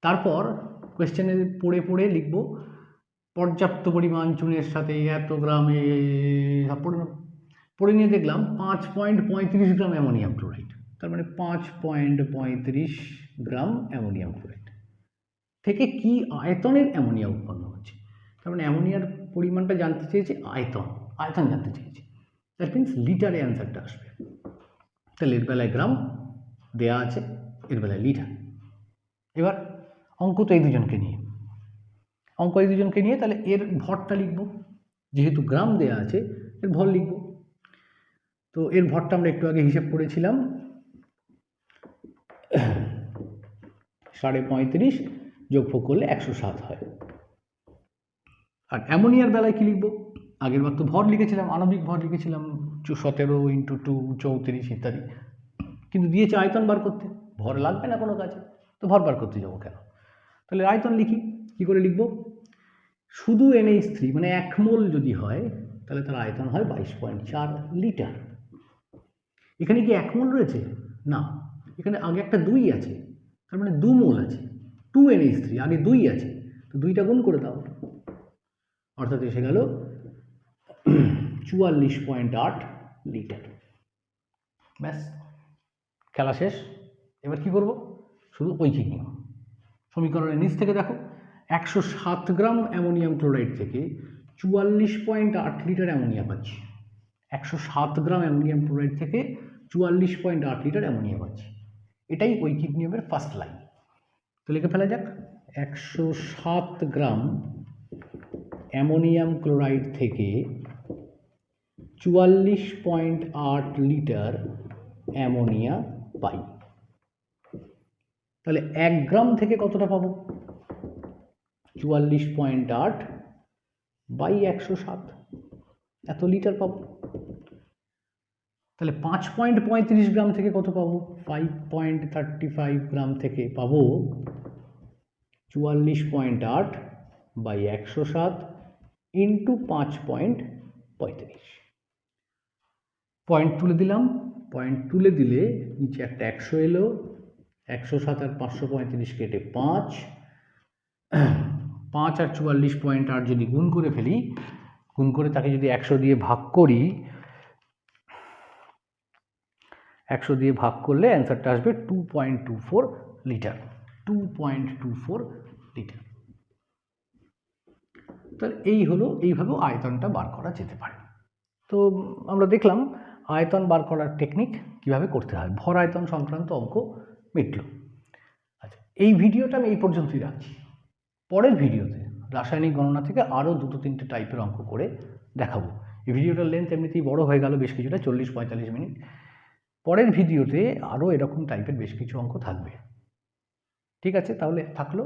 তারপর কোয়েশ্চেনে পড়ে পড়ে লিখব পর্যাপ্ত পরিমাণ চুনের সাথে এত গ্রামে, পড়ে নিয়ে দেখলাম 5.35 গ্রাম অ্যামোনিয়াম ক্লোরাইড, তার মানে 5.35 গ্রাম অ্যামোনিয়াম ক্লোরাইড থেকে কি আয়তনের অ্যামোনিয়া উৎপন্ন হচ্ছে। তার মানে অ্যামোনিয়ার পরিমাণটা জানতে চেয়েছে, আয়তন, আয়তন জানতে চেয়েছে, দ্যাট মিনস লিটারে অ্যান্সারটা আসবে। তাহলে এর বেলায় গ্রাম দেয়া আছে, এর বেলায় লিটার। এবার অঙ্ক তো এই দুজনকে নিয়ে, অঙ্ক এই দুজনকে নিয়ে, তাহলে এর ভরটা লিখব, যেহেতু গ্রাম দেয়া আছে এর ভর লিখব। তো এর ভরটা আমরা একটু আগে হিসাব করেছিলাম, 35.5 যোগফল করলে 107 হয়। আর অ্যামোনিয়ার বেলায় কি লিখব, আগের বার তো ভর লিখেছিলাম, আণবিক ভর লিখেছিলাম 17 × 2 34 ইত্যাদি, কিন্তু দিয়েছে আয়তন বার করতে, ভর লাগবে না কোনো কাজে, তো ভর বার করতে যাবো কেন? তাহলে আয়তন লিখি, কি করে লিখব, শুধু NH3 মানে 1 মোল যদি হয় তাহলে তার আয়তন হয় 22.4 লিটার। এখানে কি 1 মোল রয়েছে? না, এখানে আগে একটা 2 আছে, তার মানে 2 মোল আছে, 2 NH3, আগে 2 আছে, তো 2টা গুণ করে দাও, অর্থাৎ এসে গেল 44.8 লিটার। ব্যাস, খেলা শেষ। এবার কি করব, শুধু ঐকিক নিয়ম, সমীকরণের নিচ থেকে দেখো 107 গ্রাম অ্যামোনিয়াম ক্লোরাইড থেকে 44.8 লিটার অ্যামোনিয়া পাচ্ছি, 107 গ্রাম অ্যামোনিয়াম ক্লোরাইড থেকে 44.8 লিটার অ্যামোনিয়া পাচ্ছি, এটাই ঐকিক নিয়মের ফার্স্ট লাইন। তো লিখে ফেলা যাক, 107 গ্রাম অ্যামোনিয়াম ক্লোরাইড থেকে 44.8 লিটার অ্যামোনিয়া পাই। তাহলে 1 গ্রাম থেকে কতটা পাবো, 44.8 বাই 107, এত লিটার পাবো। তাহলে 5.35 গ্রাম থেকে কত পাবো, 5.35 গ্রাম থেকে পাবো 44.8 বাই 107 ইন্টু 5.35। পয়েন্ট তুলে দিলাম, পয়েন্ট তুলে দিলে নিচে একটা 100 এলো, 107 আর 535 কেটে 5, 5 আর 44.8 যদি গুণ করে ফেলি, গুণ করে তাকে যদি 100 দিয়ে ভাগ করি, 100 দিয়ে ভাগ করলে অ্যান্সারটা আসবে 2.24 লিটার, 2.24 লিটার। তাহলে এই হলো, এইভাবেও আয়তনটা বার করা যেতে পারে। তো আমরা দেখলাম আয়তন বার করার টেকনিক কিভাবে করতে হয়, ভর আয়তন সংক্রান্ত অঙ্ক মিটল। আচ্ছা, এই ভিডিওটা আমি এই পর্যন্তই রাখছি। পরের ভিডিওতে রাসায়নিক গণনা থেকে আরও 2-3টে টাইপের অঙ্ক করে দেখাবো। এই ভিডিওটার লেন্থ এমনিতেই বড় হয়ে গেল বেশ কিছুটা, 40-45 মিনিট। পরের ভিডিওতে আরও এরকম টাইপের বেশ কিছু অঙ্ক থাকবে। ঠিক আছে, তাহলে থাকলো।